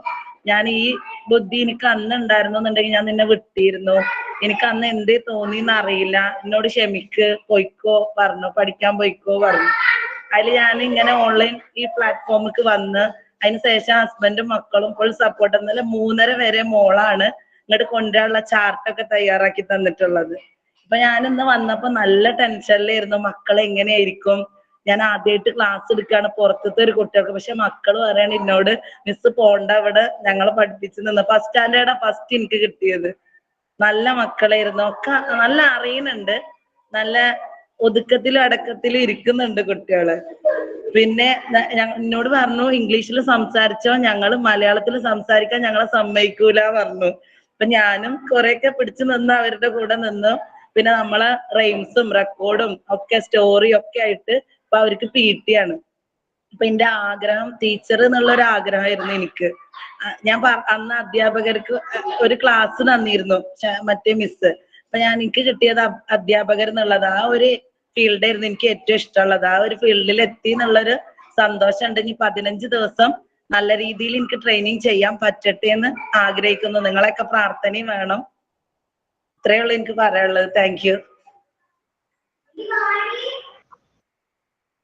ഞാൻ ഈ ബുദ്ധി എനിക്ക് അന്ന് ഉണ്ടായിരുന്നു എന്നുണ്ടെങ്കിൽ ഞാൻ നിന്നെ വിട്ടിരുന്നു, എനിക്ക് അന്ന് എന്തേ തോന്നിന്ന് അറിയില്ല, എന്നോട് ക്ഷമിക്ക്, പൊയ്ക്കോ പറഞ്ഞു, പഠിക്കാൻ പൊയ്ക്കോ പറഞ്ഞു. അതിൽ ഞാൻ ഇങ്ങനെ ഓൺലൈൻ ഈ പ്ലാറ്റ്ഫോമിക്ക് വന്ന് അതിനുശേഷം ഹസ്ബൻഡും മക്കളും ഫുൾ സപ്പോർട്ട്. എന്നാലും 3:30 വരെ മോളാണ് ഇങ്ങോട്ട് കൊണ്ടുവരാനുള്ള ചാർട്ടൊക്കെ തയ്യാറാക്കി തന്നിട്ടുള്ളത്. അപ്പൊ ഞാൻ ഇന്ന് വന്നപ്പോ നല്ല ടെൻഷനിലായിരുന്നു, മക്കളെ എങ്ങനെയായിരിക്കും. ഞാൻ ആദ്യമായിട്ട് ക്ലാസ് എടുക്കുകയാണ് പുറത്തത്തെ ഒരു കുട്ടികൾക്ക്. പക്ഷെ മക്കൾ പറയണ എന്നോട് മിസ് പോണ്ട, ഇവിടെ ഞങ്ങളെ പഠിപ്പിച്ചു നിന്ന്. ഫസ്റ്റ് സ്റ്റാൻഡേർഡാ ഫസ്റ്റ് എനിക്ക് കിട്ടിയത്. നല്ല മക്കളായിരുന്നു, ഒക്കെ നല്ല അറിയുന്നുണ്ട്, നല്ല ഒതുക്കത്തിലും അടക്കത്തിലും ഇരിക്കുന്നുണ്ട് കുട്ടികള്. പിന്നെ എന്നോട് പറഞ്ഞു ഇംഗ്ലീഷിൽ സംസാരിച്ചോ, ഞങ്ങൾ മലയാളത്തിൽ സംസാരിക്കാൻ ഞങ്ങളെ സമ്മതിക്കൂല പറഞ്ഞു. അപ്പൊ ഞാനും കുറെയൊക്കെ പിടിച്ചു നിന്ന് അവരുടെ കൂടെ നിന്നു. പിന്നെ നമ്മളെ റൈംസും റെക്കോർഡും ഒക്കെ സ്റ്റോറിയും ഒക്കെ ആയിട്ട് ഇപ്പൊ അവർക്ക് PT ആണ്. അപ്പൊ എന്റെ ആഗ്രഹം ടീച്ചർ എന്നുള്ളൊരു ആഗ്രഹമായിരുന്നു എനിക്ക്. ഞാൻ അന്ന് അധ്യാപകർക്ക് ഒരു ക്ലാസ് തന്നിരുന്നു മറ്റേ മിസ്. അപ്പൊ എനിക്ക് കിട്ടിയത് അധ്യാപകർ എന്നുള്ളത്, ആ ഒരു ഫീൽഡായിരുന്നു എനിക്ക് ഏറ്റവും ഇഷ്ടമുള്ളത്. ആ ഒരു ഫീൽഡിൽ എത്തി എന്നുള്ളൊരു സന്തോഷം ഉണ്ട്. ഇനി 15 ദിവസം നല്ല രീതിയിൽ എനിക്ക് ട്രെയിനിങ് ചെയ്യാൻ പറ്റട്ടെ എന്ന് ആഗ്രഹിക്കുന്നു. നിങ്ങളെയൊക്കെ പ്രാർത്ഥനയും വേണം. ഇത്രയേ ഉള്ളൂ എനിക്ക് പറയാനുള്ളത്. Thank you.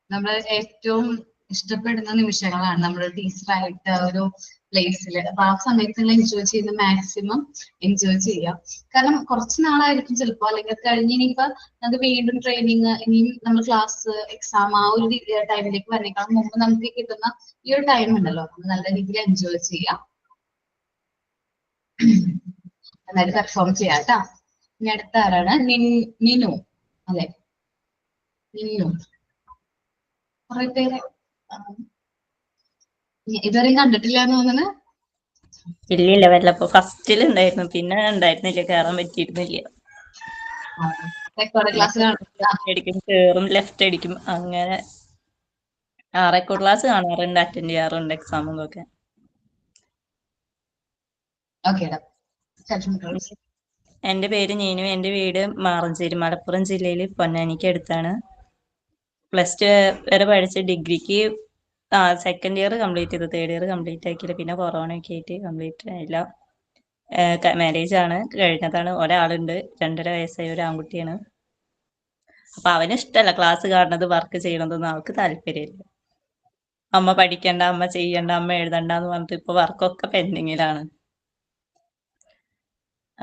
നമ്മൾ ഏറ്റവും ഇഷ്ടപ്പെടുന്ന നിമിഷങ്ങളാണ് നമ്മൾ ടീച്ചറായിട്ട് ഒരു പ്ലേസിൽ. അപ്പൊ ആ സമയത്ത് എൻജോയ് ചെയ്യുന്ന മാക്സിമം എൻജോയ് ചെയ്യാം. കാരണം കുറച്ച് നാളായിരിക്കും ചിലപ്പോ, അല്ലെങ്കിൽ കഴിഞ്ഞ് ഇനിയിപ്പോ നമുക്ക് വീണ്ടും ട്രെയിനിങ്, ഇനിയും നമ്മൾ ക്ലാസ്, എക്സാം, ആ ഒരു ടൈമിലേക്ക് വരേക്കാൾ മുമ്പ് നമുക്ക് കിട്ടുന്ന ഈ ഒരു ടൈം ഉണ്ടല്ലോ, നമുക്ക് നല്ല രീതിയിൽ എൻജോയ് ചെയ്യാം, നന്നായിട്ട് പെർഫോം ചെയ്യാം കേട്ടോ. ഇനി അടുത്ത ആരാണ്? നിനു അല്ലെ? നിനു കുറെ പേര് ഇതുവരെയും കണ്ടിട്ടില്ല എന്ന് തോന്നുന്നു. ഇല്ലില്ല, വല്ലപ്പോ ഫസ്റ്റിൽ ഉണ്ടായിരുന്നു, പിന്നെ ഉണ്ടായിരുന്നില്ല, കയറാൻ പറ്റിയിരുന്നില്ല. റെക്കോർഡ് ക്ലാസ് അടിക്കും, കേറും, ലെഫ്റ്റ് അടിക്കും, അങ്ങനെ റെക്കോർഡ് ക്ലാസ് കാണാറുണ്ട്, അറ്റൻഡ് ചെയ്യാറുണ്ട് എക്സാമും ഒക്കെ. ഓക്കേടാ. എൻ്റെ പേര് നീനു. എൻ്റെ വീട് മാറഞ്ചേരി, മലപ്പുറം ജില്ലയിൽ പൊന്നാനിക്ക് അടുത്താണ്. +2 വരെ പഠിച്ച് ഡിഗ്രിക്ക് സെക്കൻഡ് ഇയർ കംപ്ലീറ്റ് ചെയ്തു, തേർഡ് ഇയർ കംപ്ലീറ്റ് ആക്കിയില്ല. പിന്നെ കൊറോണ ഒക്കെ ആയിട്ട് കംപ്ലീറ്റ് ആയില്ല. മാരേജ് ആണ് കഴിഞ്ഞതാണ്. ഒരാളുണ്ട്, 2.5 വയസ്സായ ഒരു ആൺകുട്ടിയാണ്. അപ്പൊ അവന് ഇഷ്ടമല്ല ക്ലാസ് കാണുന്നത്, വർക്ക് ചെയ്യണതൊന്നും അവൾക്ക് താല്പര്യമില്ല. അമ്മ പഠിക്കണ്ട, അമ്മ ചെയ്യണ്ട, അമ്മ എഴുതണ്ട എന്ന് പറഞ്ഞിട്ട് ഇപ്പൊ വർക്കൊക്കെ പെൻഡിങ്ങിലാണ്.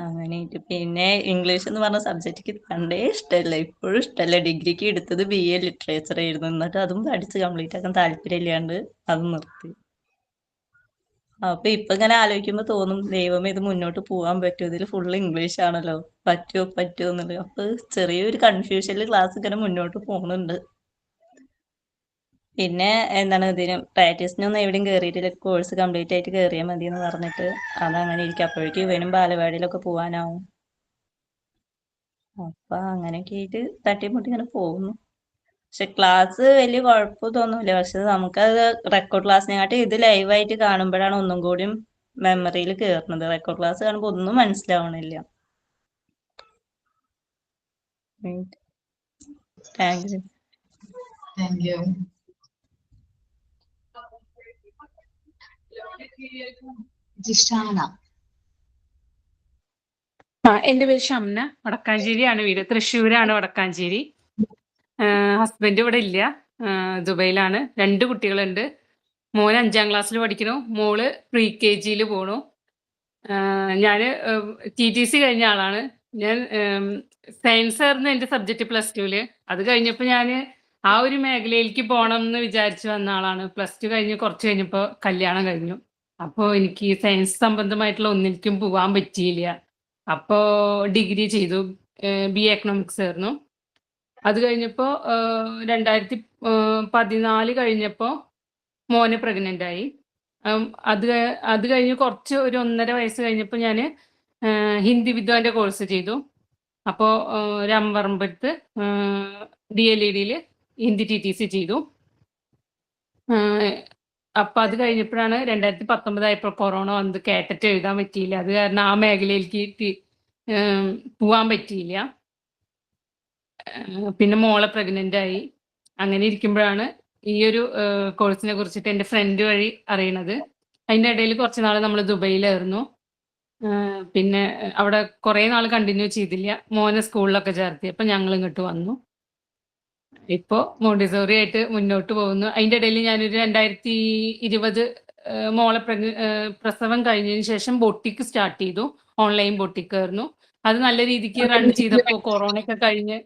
അങ്ങനെയായിട്ട് പിന്നെ ഇംഗ്ലീഷ് എന്ന് പറഞ്ഞ സബ്ജക്റ്റിക്ക് പണ്ടേ ഇഷ്ടമല്ല, ഇപ്പോഴും ഇഷ്ടമല്ല. ഡിഗ്രിക്ക് എടുത്തത് BA ലിറ്ററേച്ചർ ആയിരുന്നു, എന്നിട്ട് അതും പഠിച്ച് കംപ്ലീറ്റ് ആക്കാൻ താല്പര്യമില്ലാണ്ട് അതും നിർത്തി. അപ്പൊ ഇപ്പൊ ഇങ്ങനെ ആലോചിക്കുമ്പോ തോന്നും, ദൈവം ഇത് മുന്നോട്ട് പോകാൻ പറ്റുമോ, ഇതിൽ ഫുള്ള് ഇംഗ്ലീഷ് ആണല്ലോ, പറ്റുമോ എന്നുള്ളത്. അപ്പൊ ചെറിയൊരു കൺഫ്യൂഷനിൽ ക്ലാസ് ഇങ്ങനെ മുന്നോട്ട് പോകുന്നുണ്ട്. പിന്നെ എന്താണ്, ഇതിന് പ്രാക്ടീസിനൊന്നും എവിടെയും കയറിയിട്ടില്ല, കോഴ്സ് കംപ്ലീറ്റ് ആയിട്ട് കയറിയാൽ മതി എന്ന് പറഞ്ഞിട്ട് അതങ്ങനെ ഇരിക്കും. അപ്പോഴേക്കും ഇവനും ബാലവാടിയിലൊക്കെ പോകാനാവും. അപ്പൊ അങ്ങനെയൊക്കെ ആയിട്ട് തട്ടിമുട്ടി ഇങ്ങനെ പോകുന്നു. പക്ഷെ ക്ലാസ് വലിയ കുഴപ്പമൊന്നുമില്ല. പക്ഷെ നമുക്കത് റെക്കോർഡ് ക്ലാസ്സിനെക്കാട്ടി ഇത് ലൈവായിട്ട് കാണുമ്പോഴാണ് ഒന്നും കൂടിയും മെമ്മറിയിൽ കയറുന്നത്. റെക്കോർഡ് ക്ലാസ് കാണുമ്പോൾ ഒന്നും മനസ്സിലാവണില്ല. Thank you. Thank you. Jishana. എൻ്റെ പേര് ഷംന, വടക്കാഞ്ചേരിയാണ് വീട്, തൃശ്ശൂരാണ് വടക്കാഞ്ചേരി. ഹസ്ബൻഡ് ഇവിടെ ഇല്ല, ദുബൈയിലാണ്. 2 കുട്ടികളുണ്ട്. മോന് 5ാം ക്ലാസ്സിൽ പഠിക്കുന്നു, മോള് pre-KG പോണു. ഞാൻ TTC കഴിഞ്ഞ ആളാണ്. ഞാൻ സയൻസ് ആയിരുന്നു എൻ്റെ സബ്ജക്റ്റ് +2. അത് കഴിഞ്ഞപ്പോൾ ഞാൻ ആ ഒരു മേഖലയിലേക്ക് പോകണം എന്ന് വിചാരിച്ചു വന്ന ആളാണ്. +2 കഴിഞ്ഞ് കുറച്ച് കഴിഞ്ഞപ്പോൾ കല്യാണം കഴിഞ്ഞു. അപ്പോൾ എനിക്ക് സയൻസ് സംബന്ധമായിട്ടുള്ള ഒന്നിലേക്കും പോകാൻ പറ്റിയില്ല. അപ്പോൾ ഡിഗ്രി ചെയ്തു, BA എക്കണോമിക്സ് ആയിരുന്നു. അത് കഴിഞ്ഞപ്പോൾ 2014 കഴിഞ്ഞപ്പോൾ മോനെ പ്രഗ്നൻ്റ് ആയി. അത് കഴിഞ്ഞ് കുറച്ച് ഒരു 1.5 വയസ്സ് കഴിഞ്ഞപ്പോൾ ഞാൻ ഹിന്ദി വിദ്വാൻ്റെ കോഴ്സ് ചെയ്തു. അപ്പോൾ രമ്പറമ്പത്ത് DLED ഹിന്ദി TTC ചെയ്തു. അപ്പം അത് കഴിഞ്ഞപ്പോഴാണ് 2019 ആയപ്പോൾ കൊറോണ വന്ന് കേട്ടിട്ട് എഴുതാൻ പറ്റിയില്ല. അത് കാരണം ആ മേഖലയിലേക്ക് പോവാൻ പറ്റിയില്ല. പിന്നെ മോളെ പ്രഗ്നൻ്റ് ആയി. അങ്ങനെ ഇരിക്കുമ്പോഴാണ് ഈ ഒരു കോഴ്സിനെ കുറിച്ചിട്ട് എൻ്റെ ഫ്രണ്ട് വഴി അറിയണത്. അതിൻ്റെ ഇടയിൽ കുറച്ച് നാൾ നമ്മൾ ദുബൈയിലായിരുന്നു. പിന്നെ അവിടെ കുറേ നാൾ കണ്ടിന്യൂ ചെയ്തില്ല, മോനെ സ്കൂളിലൊക്കെ ചേർത്തി. അപ്പം ഞങ്ങൾ ഇങ്ങോട്ട് വന്നു. ഇപ്പോൾ മോണ്ടിസോറി ആയിട്ട് മുന്നോട്ട് പോകുന്നു. അതിൻ്റെ ഇടയിൽ ഞാനൊരു 2020 മോളെ പ്രസവം കഴിഞ്ഞതിന് ശേഷം ബൊട്ടിക്ക് സ്റ്റാർട്ട് ചെയ്തു. ഓൺലൈൻ ബൊട്ടിക്കായിരുന്നു. അത് നല്ല രീതിക്ക് റൺ ചെയ്തപ്പോൾ കൊറോണയൊക്കെ കഴിഞ്ഞ്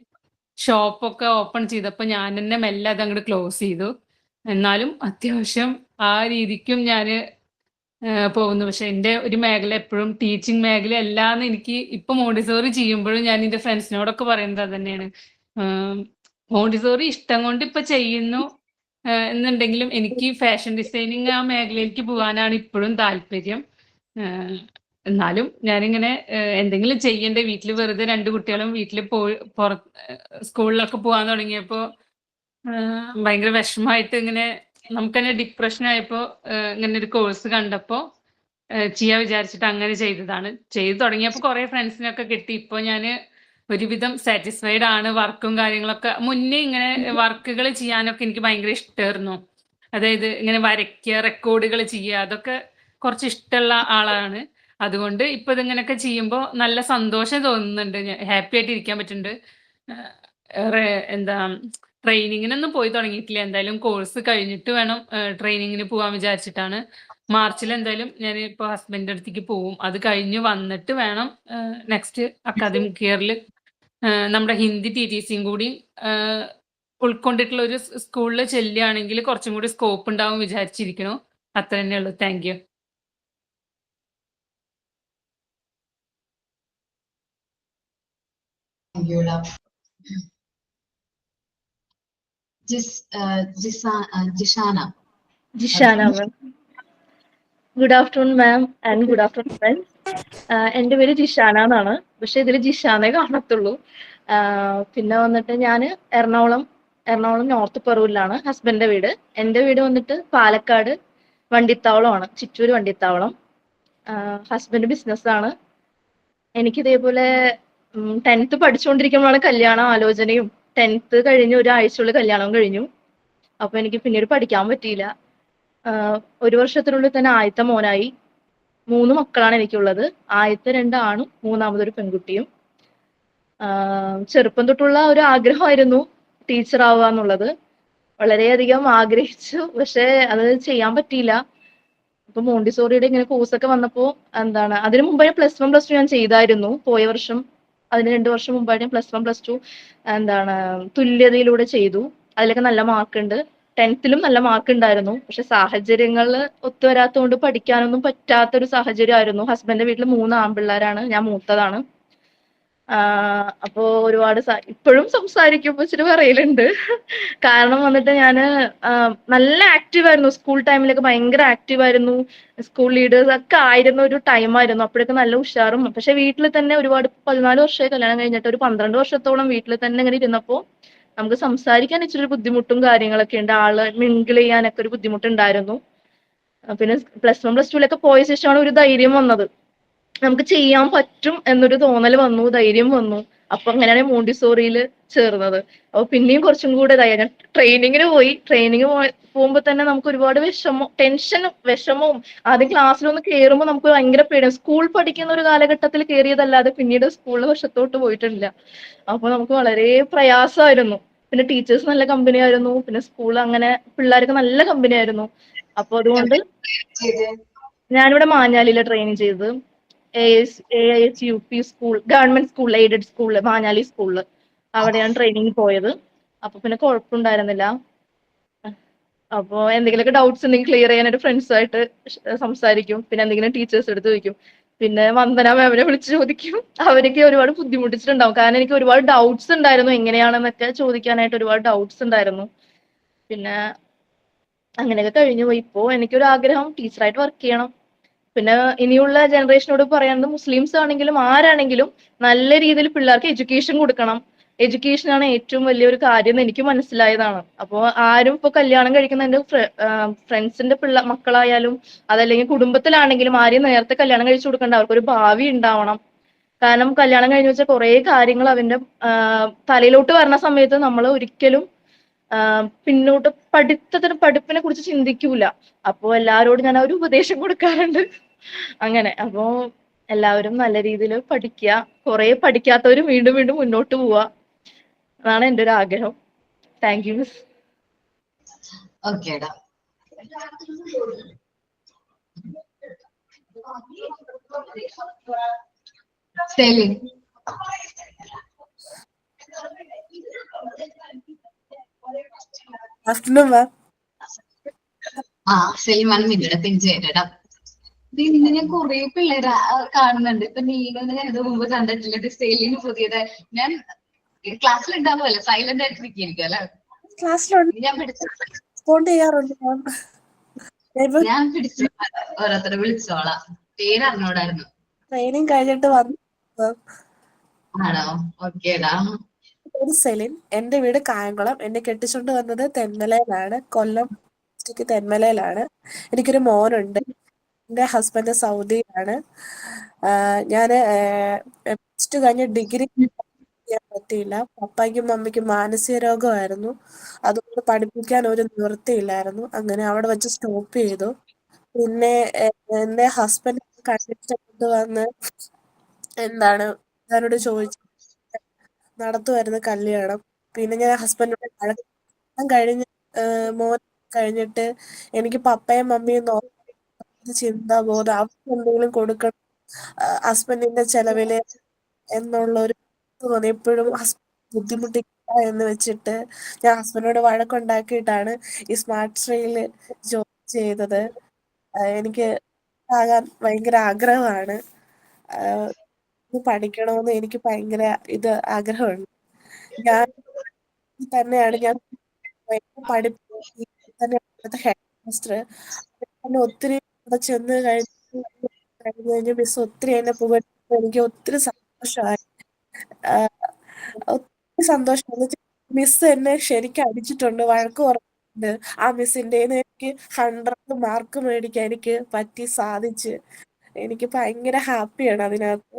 ഷോപ്പൊക്കെ ഓപ്പൺ ചെയ്തപ്പോൾ ഞാൻ തന്നെ മെല്ലെ അത് അങ്ങോട്ട് ക്ലോസ് ചെയ്തു. എന്നാലും അത്യാവശ്യം ആ രീതിക്കും ഞാൻ പോകുന്നു. പക്ഷെ എൻ്റെ ഒരു മേഖല എപ്പോഴും ടീച്ചിങ് മേഖല അല്ലാന്ന് എനിക്ക് ഇപ്പം മോണ്ടിസോറി ചെയ്യുമ്പോഴും ഞാൻ എൻ്റെ ഫ്രണ്ട്സിനോടൊക്കെ പറയുന്നത് അത് തന്നെയാണ്. മോണ്ടിസോറി ഇഷ്ടം കൊണ്ട് ഇപ്പം ചെയ്യുന്നു എന്നുണ്ടെങ്കിലും എനിക്ക് ഫാഷൻ ഡിസൈനിങ് ആ മേഖലയിലേക്ക് പോകാനാണ് ഇപ്പോഴും താല്പര്യം. എന്നാലും ഞാനിങ്ങനെ എന്തെങ്കിലും ചെയ്യണ്ടേ, വീട്ടിൽ വെറുതെ 2 കുട്ടികളും വീട്ടിൽ സ്കൂളിലൊക്കെ പോകാൻ തുടങ്ങിയപ്പോൾ ഭയങ്കര വിഷമമായിട്ട് ഇങ്ങനെ നമുക്ക് തന്നെ ഡിപ്രഷൻ ആയപ്പോൾ ഇങ്ങനെ ഒരു കോഴ്സ് കണ്ടപ്പോൾ ചെയ്യാൻ വിചാരിച്ചിട്ട് അങ്ങനെ ചെയ്തതാണ്. ചെയ്തു തുടങ്ങിയപ്പോൾ കുറേ ഫ്രണ്ട്സിനൊക്കെ കിട്ടി. ഇപ്പോൾ ഞാൻ ഒരുവിധം സാറ്റിസ്ഫൈഡ് ആണ്. വർക്കും കാര്യങ്ങളൊക്കെ മുന്നേ ഇങ്ങനെ വർക്കുകൾ ചെയ്യാനൊക്കെ എനിക്ക് ഭയങ്കര ഇഷ്ടമായിരുന്നു. അതായത് ഇങ്ങനെ വരയ്ക്കുക, റെക്കോർഡുകൾ ചെയ്യുക, അതൊക്കെ കുറച്ച് ഇഷ്ടമുള്ള ആളാണ്. അതുകൊണ്ട് ഇപ്പൊ ഇതിങ്ങനെയൊക്കെ ചെയ്യുമ്പോൾ നല്ല സന്തോഷം തോന്നുന്നുണ്ട്, ഹാപ്പി ആയിട്ട് ഇരിക്കാൻ പറ്റുന്നുണ്ട്. എന്താ ട്രെയിനിങ്ങിനൊന്നും പോയി തുടങ്ങിയിട്ടില്ല. എന്തായാലും കോഴ്സ് കഴിഞ്ഞിട്ട് വേണം ട്രെയിനിങ്ങിന് പോകാൻ വിചാരിച്ചിട്ടാണ്. മാർച്ചിൽ എന്തായാലും ഞാൻ ഇപ്പോൾ ഹസ്ബൻഡിൻ്റെ അടുത്തേക്ക് പോവും. അത് കഴിഞ്ഞ് വന്നിട്ട് വേണം നെക്സ്റ്റ് അക്കാദമിക് ഇയറിൽ നമ്മുടെ ഹിന്ദി TTCയും കൂടി ഉൾക്കൊണ്ടിട്ടുള്ള ഒരു സ്കൂളിൽ ചെല്ലുകയാണെങ്കിൽ കുറച്ചും കൂടി സ്കോപ്പ് ഉണ്ടാവും വിചാരിച്ചിരിക്കണു. അത്ര തന്നെ ഉള്ളൂ. Thank you. Thank you, love. Jishana. Jishana, ma'am. Good afternoon, ma'am, and good afternoon, friends. എൻ്റെ പേര് ജിഷാന എന്നാണ്, പക്ഷെ ഇതിൽ ജിഷാനേ കാണത്തുള്ളൂ. പിന്നെ വന്നിട്ട് ഞാൻ എറണാകുളം നോർത്ത് പറവൂരിലാണ് ഹസ്ബൻഡിന്റെ വീട്. എൻ്റെ വീട് വന്നിട്ട് പാലക്കാട് വണ്ടിത്താവളമാണ്, ചിറ്റൂർ വണ്ടിത്താവളം. ഹസ്ബൻഡ് ബിസിനസ്സാണ്. എനിക്ക് ഇതേപോലെ 10th പഠിച്ചുകൊണ്ടിരിക്കുമ്പോഴാണ് കല്യാണ ആലോചനയും 10th കഴിഞ്ഞ് ഒരാഴ്ചയുള്ള കല്യാണവും കഴിഞ്ഞു. അപ്പൊ എനിക്ക് പിന്നീട് പഠിക്കാൻ പറ്റിയില്ല. ഒരു വർഷത്തിനുള്ളിൽ തന്നെ ആദ്യത്തെ മോനായി. 3 മക്കളാണ് എനിക്കുള്ളത്. ആദ്യത്തെ 2 ആണും മൂന്നാമതൊരു പെൺകുട്ടിയും. ചെറുപ്പം തൊട്ടുള്ള ഒരു ആഗ്രഹമായിരുന്നു ടീച്ചർ ആവുക എന്നുള്ളത്. വളരെയധികം ആഗ്രഹിച്ചു, പക്ഷെ അത് ചെയ്യാൻ പറ്റിയില്ല. ഇപ്പൊ മോണ്ടിസോറിയുടെ ഇങ്ങനെ കോഴ്സ് ഒക്കെ വന്നപ്പോ അതിനു മുമ്പേ +1 +2 ഞാൻ ചെയ്തായിരുന്നു. പോയ വർഷം അതിന് 2 വർഷം മുമ്പായിട്ട് ഞാൻ +1 +2 തുല്യതയിലൂടെ ചെയ്തു. അതിലൊക്കെ നല്ല മാർക്ക് ഉണ്ട്. 10th നല്ല മാർക്ക് ഉണ്ടായിരുന്നു. പക്ഷെ സാഹചര്യങ്ങൾ ഒത്തുവരാത്തതുകൊണ്ട് പഠിക്കാനൊന്നും പറ്റാത്തൊരു സാഹചര്യമായിരുന്നു. ഹസ്ബൻഡിന്റെ വീട്ടിൽ 3 ആൺപിള്ളേരാണ്, ഞാൻ മൂത്തതാണ്. അപ്പോ ഒരുപാട് ഇപ്പോഴും സംസാരിക്കുമ്പോ ഇച്ചിരി പറയലുണ്ട്. കാരണം വന്നിട്ട് ഞാന് നല്ല ആക്റ്റീവ് ആയിരുന്നു. സ്കൂൾ ടൈമിലൊക്കെ ഭയങ്കര ആക്റ്റീവ് ആയിരുന്നു. സ്കൂൾ ലീഡേഴ്സ് ഒക്കെ ആയിരുന്ന ഒരു ടൈമായിരുന്നു. അപ്പോഴൊക്കെ നല്ല ഉഷാറും. പക്ഷെ വീട്ടിൽ തന്നെ ഒരുപാട് 14 വർഷമായി കല്യാണം കഴിഞ്ഞിട്ട് ഒരു 12 വർഷത്തോളം വീട്ടിൽ തന്നെ ഇങ്ങനെ ഇരുന്നപ്പോ നമുക്ക് സംസാരിക്കാൻ ഇച്ചിരി ബുദ്ധിമുട്ടും കാര്യങ്ങളൊക്കെ ഉണ്ട്. ആള് മിങ്കിൾ ചെയ്യാനൊക്കെ ഒരു ബുദ്ധിമുട്ടുണ്ടായിരുന്നു. പിന്നെ +1 +2 പോയ ശേഷമാണ് ഒരു ധൈര്യം വന്നത്. നമുക്ക് ചെയ്യാൻ പറ്റും എന്നൊരു തോന്നൽ വന്നു, ധൈര്യം വന്നു. അപ്പൊ അങ്ങനെയാണ് മോണ്ടിസോറിയിൽ ചേർന്നത്. അപ്പൊ പിന്നെയും കുറച്ചും കൂടെ ഞാൻ ട്രെയിനിങ്ങിന് പോയി. പോകുമ്പോ തന്നെ നമുക്ക് ഒരുപാട് ടെൻഷനും വിഷമവും. ആദ്യം ക്ലാസ്സിലൊന്ന് കയറുമ്പോൾ നമുക്ക് ഭയങ്കര പേടിയാണ്. സ്കൂൾ പഠിക്കുന്ന ഒരു കാലഘട്ടത്തിൽ കയറിയതല്ലാതെ പിന്നീട് സ്കൂളിൽ വർഷത്തോട്ട് പോയിട്ടില്ല. അപ്പൊ നമുക്ക് വളരെ പ്രയാസമായിരുന്നു. പിന്നെ ടീച്ചേഴ്സ് നല്ല കമ്പനി ആയിരുന്നു. പിന്നെ സ്കൂൾ അങ്ങനെ പിള്ളേർക്ക് നല്ല കമ്പനി ആയിരുന്നു. അപ്പൊ അതുകൊണ്ട് ഞാനിവിടെ മാഞ്ഞാലിയിലെ ട്രെയിനിങ് ചെയ്തത്. AIHUP school, government school, aided സ്കൂളില്, മാഞ്ഞാലി സ്കൂളില്, അവിടെയാണ് ട്രെയിനിങ് പോയത്. അപ്പൊ പിന്നെ കുഴപ്പമുണ്ടായിരുന്നില്ല. അപ്പൊ എന്തെങ്കിലുമൊക്കെ ഡൗട്ട്സ് ഉണ്ടെങ്കിൽ ക്ലിയർ ചെയ്യാനായിട്ട് ഫ്രണ്ട്സുമായിട്ട് സംസാരിക്കും. പിന്നെ എന്തെങ്കിലും ടീച്ചേഴ്സ് എടുത്ത് ചോദിക്കും. പിന്നെ വന്ദന മാമിനെ വിളിച്ച് ചോദിക്കും. അവരൊക്കെ ഒരുപാട് ബുദ്ധിമുട്ടിച്ചിട്ടുണ്ടാവും. കാരണം എനിക്ക് ഒരുപാട് ഡൗട്ട്സ് ഉണ്ടായിരുന്നു, എങ്ങനെയാണെന്നൊക്കെ ചോദിക്കാനായിട്ട് ഒരുപാട് ഡൗട്ട്സ് ഉണ്ടായിരുന്നു. പിന്നെ അങ്ങനെയൊക്കെ കഴിഞ്ഞു പോയി. ഇപ്പോ എനിക്കൊരു ആഗ്രഹം ടീച്ചറായിട്ട് വർക്ക് ചെയ്യണം. പിന്നെ ഇനിയുള്ള ജനറേഷനോട് പറയുന്നത് മുസ്ലിംസ് ആണെങ്കിലും ആരാണെങ്കിലും നല്ല രീതിയിൽ പിള്ളേർക്ക് എഡ്യൂക്കേഷൻ കൊടുക്കണം. എഡ്യൂക്കേഷൻ ആണ് ഏറ്റവും വലിയൊരു കാര്യം എന്ന് എനിക്ക് മനസ്സിലായതാണ്. അപ്പോൾ ആരും ഇപ്പൊ കല്യാണം കഴിക്കുന്ന എൻ്റെ ഫ്രണ്ട്സിന്റെ മക്കളായാലും അതല്ലെങ്കിൽ കുടുംബത്തിലാണെങ്കിലും ആരെയും നേരത്തെ കല്യാണം കഴിച്ചു കൊടുക്കേണ്ട, അവർക്കൊരു ഭാവി ഉണ്ടാവണം. കാരണം കല്യാണം കഴിഞ്ഞു വെച്ചാൽ കുറെ കാര്യങ്ങൾ അവന്റെ തലയിലോട്ട് വരുന്ന സമയത്ത് നമ്മൾ ഒരിക്കലും പിന്നോട്ട് പഠിപ്പിനെ കുറിച്ച് ചിന്തിക്കൂല. അപ്പോ എല്ലാവരോടും ഞാൻ ഒരു ഉപദേശം കൊടുക്കാറുണ്ട്. അങ്ങനെ അപ്പോ എല്ലാവരും നല്ല രീതിയിൽ പഠിക്കുക. കുറെ പഠിക്കാത്തവര് വീണ്ടും വീണ്ടും മുന്നോട്ട് പോവുക. അതാണ് എൻ്റെ ഒരു ആഗ്രഹം. Thank you miss. ഓക്കേടാ. സെലിൻ. സെലിൻ 1 മിനിറ്റ് പിൻ ചെയ്യട്ടാ. ഇതിന് ഞാൻ കുറെ പിള്ളേരെ കാണുന്നുണ്ട്. ഇപ്പൊ നീനൊന്നും ഞാൻ ഇത് മുമ്പ് കണ്ടിട്ടില്ല. സെലിന് പുതിയത്. ഞാൻ ക്ലാസ്സിൽ ഉണ്ടാവുമല്ലോ, സൈലന്റ് ആയിട്ട് നിൽക്കും അല്ലെ? ഞാൻ പിടിച്ചു ഓരോരുത്തരെ വിളിച്ചോളാം. പേരറിഞ്ഞോടായിരുന്നു. ട്രെയിനിങ് കഴിഞ്ഞിട്ട് വന്നു. ആണോ? ഓക്കേടാ. പേര് സെലിൻ. എന്റെ വീട് കായംകുളം. എന്നെ കെട്ടിച്ചോണ്ട് വന്നത് തെന്മലയിലാണ്, കൊല്ലം ഡിസ്ട്രിക്ട് തെന്മലയിലാണ്. എനിക്കൊരു മോനുണ്ട്. എന്റെ ഹസ്ബൻഡ് സൗദിയിലാണ്. ഞാന് +2 കഴിഞ്ഞ് ഡിഗ്രി ചെയ്യാൻ പറ്റിയില്ല. പപ്പായ്ക്കും മമ്മിക്കും മാനസിക രോഗമായിരുന്നു. അതുകൊണ്ട് പഠിപ്പിക്കാൻ ഒരു നിവൃത്തിയില്ലായിരുന്നു. അങ്ങനെ അവിടെ വെച്ച് സ്റ്റോപ്പ് ചെയ്തു. പിന്നെ എന്റെ ഹസ്ബൻഡ് കണ്ടിട്ട് വന്ന് ഞാനോട് ചോദിച്ചു നടത്തുമായിരുന്നു കല്യാണം. പിന്നെ ഞാൻ ഹസ്ബൻഡിനോട് കഴിഞ്ഞ് മോൻ കഴിഞ്ഞിട്ട് എനിക്ക് പപ്പയും മമ്മിയും നോക്കുന്ന ചിന്താബോധം, അവർക്ക് എന്തെങ്കിലും കൊടുക്കണം ഹസ്ബൻഡിന്റെ ചെലവില് എന്നുള്ളൊരു തോന്നി. എപ്പോഴും ഹസ്ബൻഡ് ബുദ്ധിമുട്ടിക്കുക എന്ന് വെച്ചിട്ട് ഞാൻ ഹസ്ബൻഡിനോട് വഴക്കുണ്ടാക്കിയിട്ടാണ് ഈ സ്മാർട്ട് ശ്രീയില് ജോയിൻ ചെയ്തത്. എനിക്ക് ആകാൻ ഭയങ്കര ആഗ്രഹമാണ്. പഠിക്കണമെന്ന് എനിക്ക് ഭയങ്കര ആഗ്രഹമുണ്ട്. ഞാൻ തന്നെയാണ് ഹെഡ് മാസ്റ്റർ. ഒത്തിരി ചെന്ന് കഴിഞ്ഞ് മിസ് ഒത്തിരി എന്നെ പുകഴ്ത്തി. എനിക്ക് ഒത്തിരി സന്തോഷമായി. ഒത്തിരി സന്തോഷം. മിസ് എന്നെ ശരിക്കും അടിച്ചിട്ടുണ്ട്, വഴക്ക് പറഞ്ഞിട്ടുണ്ട്. ആ മിസ്സിന്റെ എനിക്ക് 100 മാർക്ക് മേടിക്കാൻ എനിക്ക് സാധിച്ച്. എനിക്ക് ഭയങ്കര ഹാപ്പിയാണ് അതിനകത്ത്.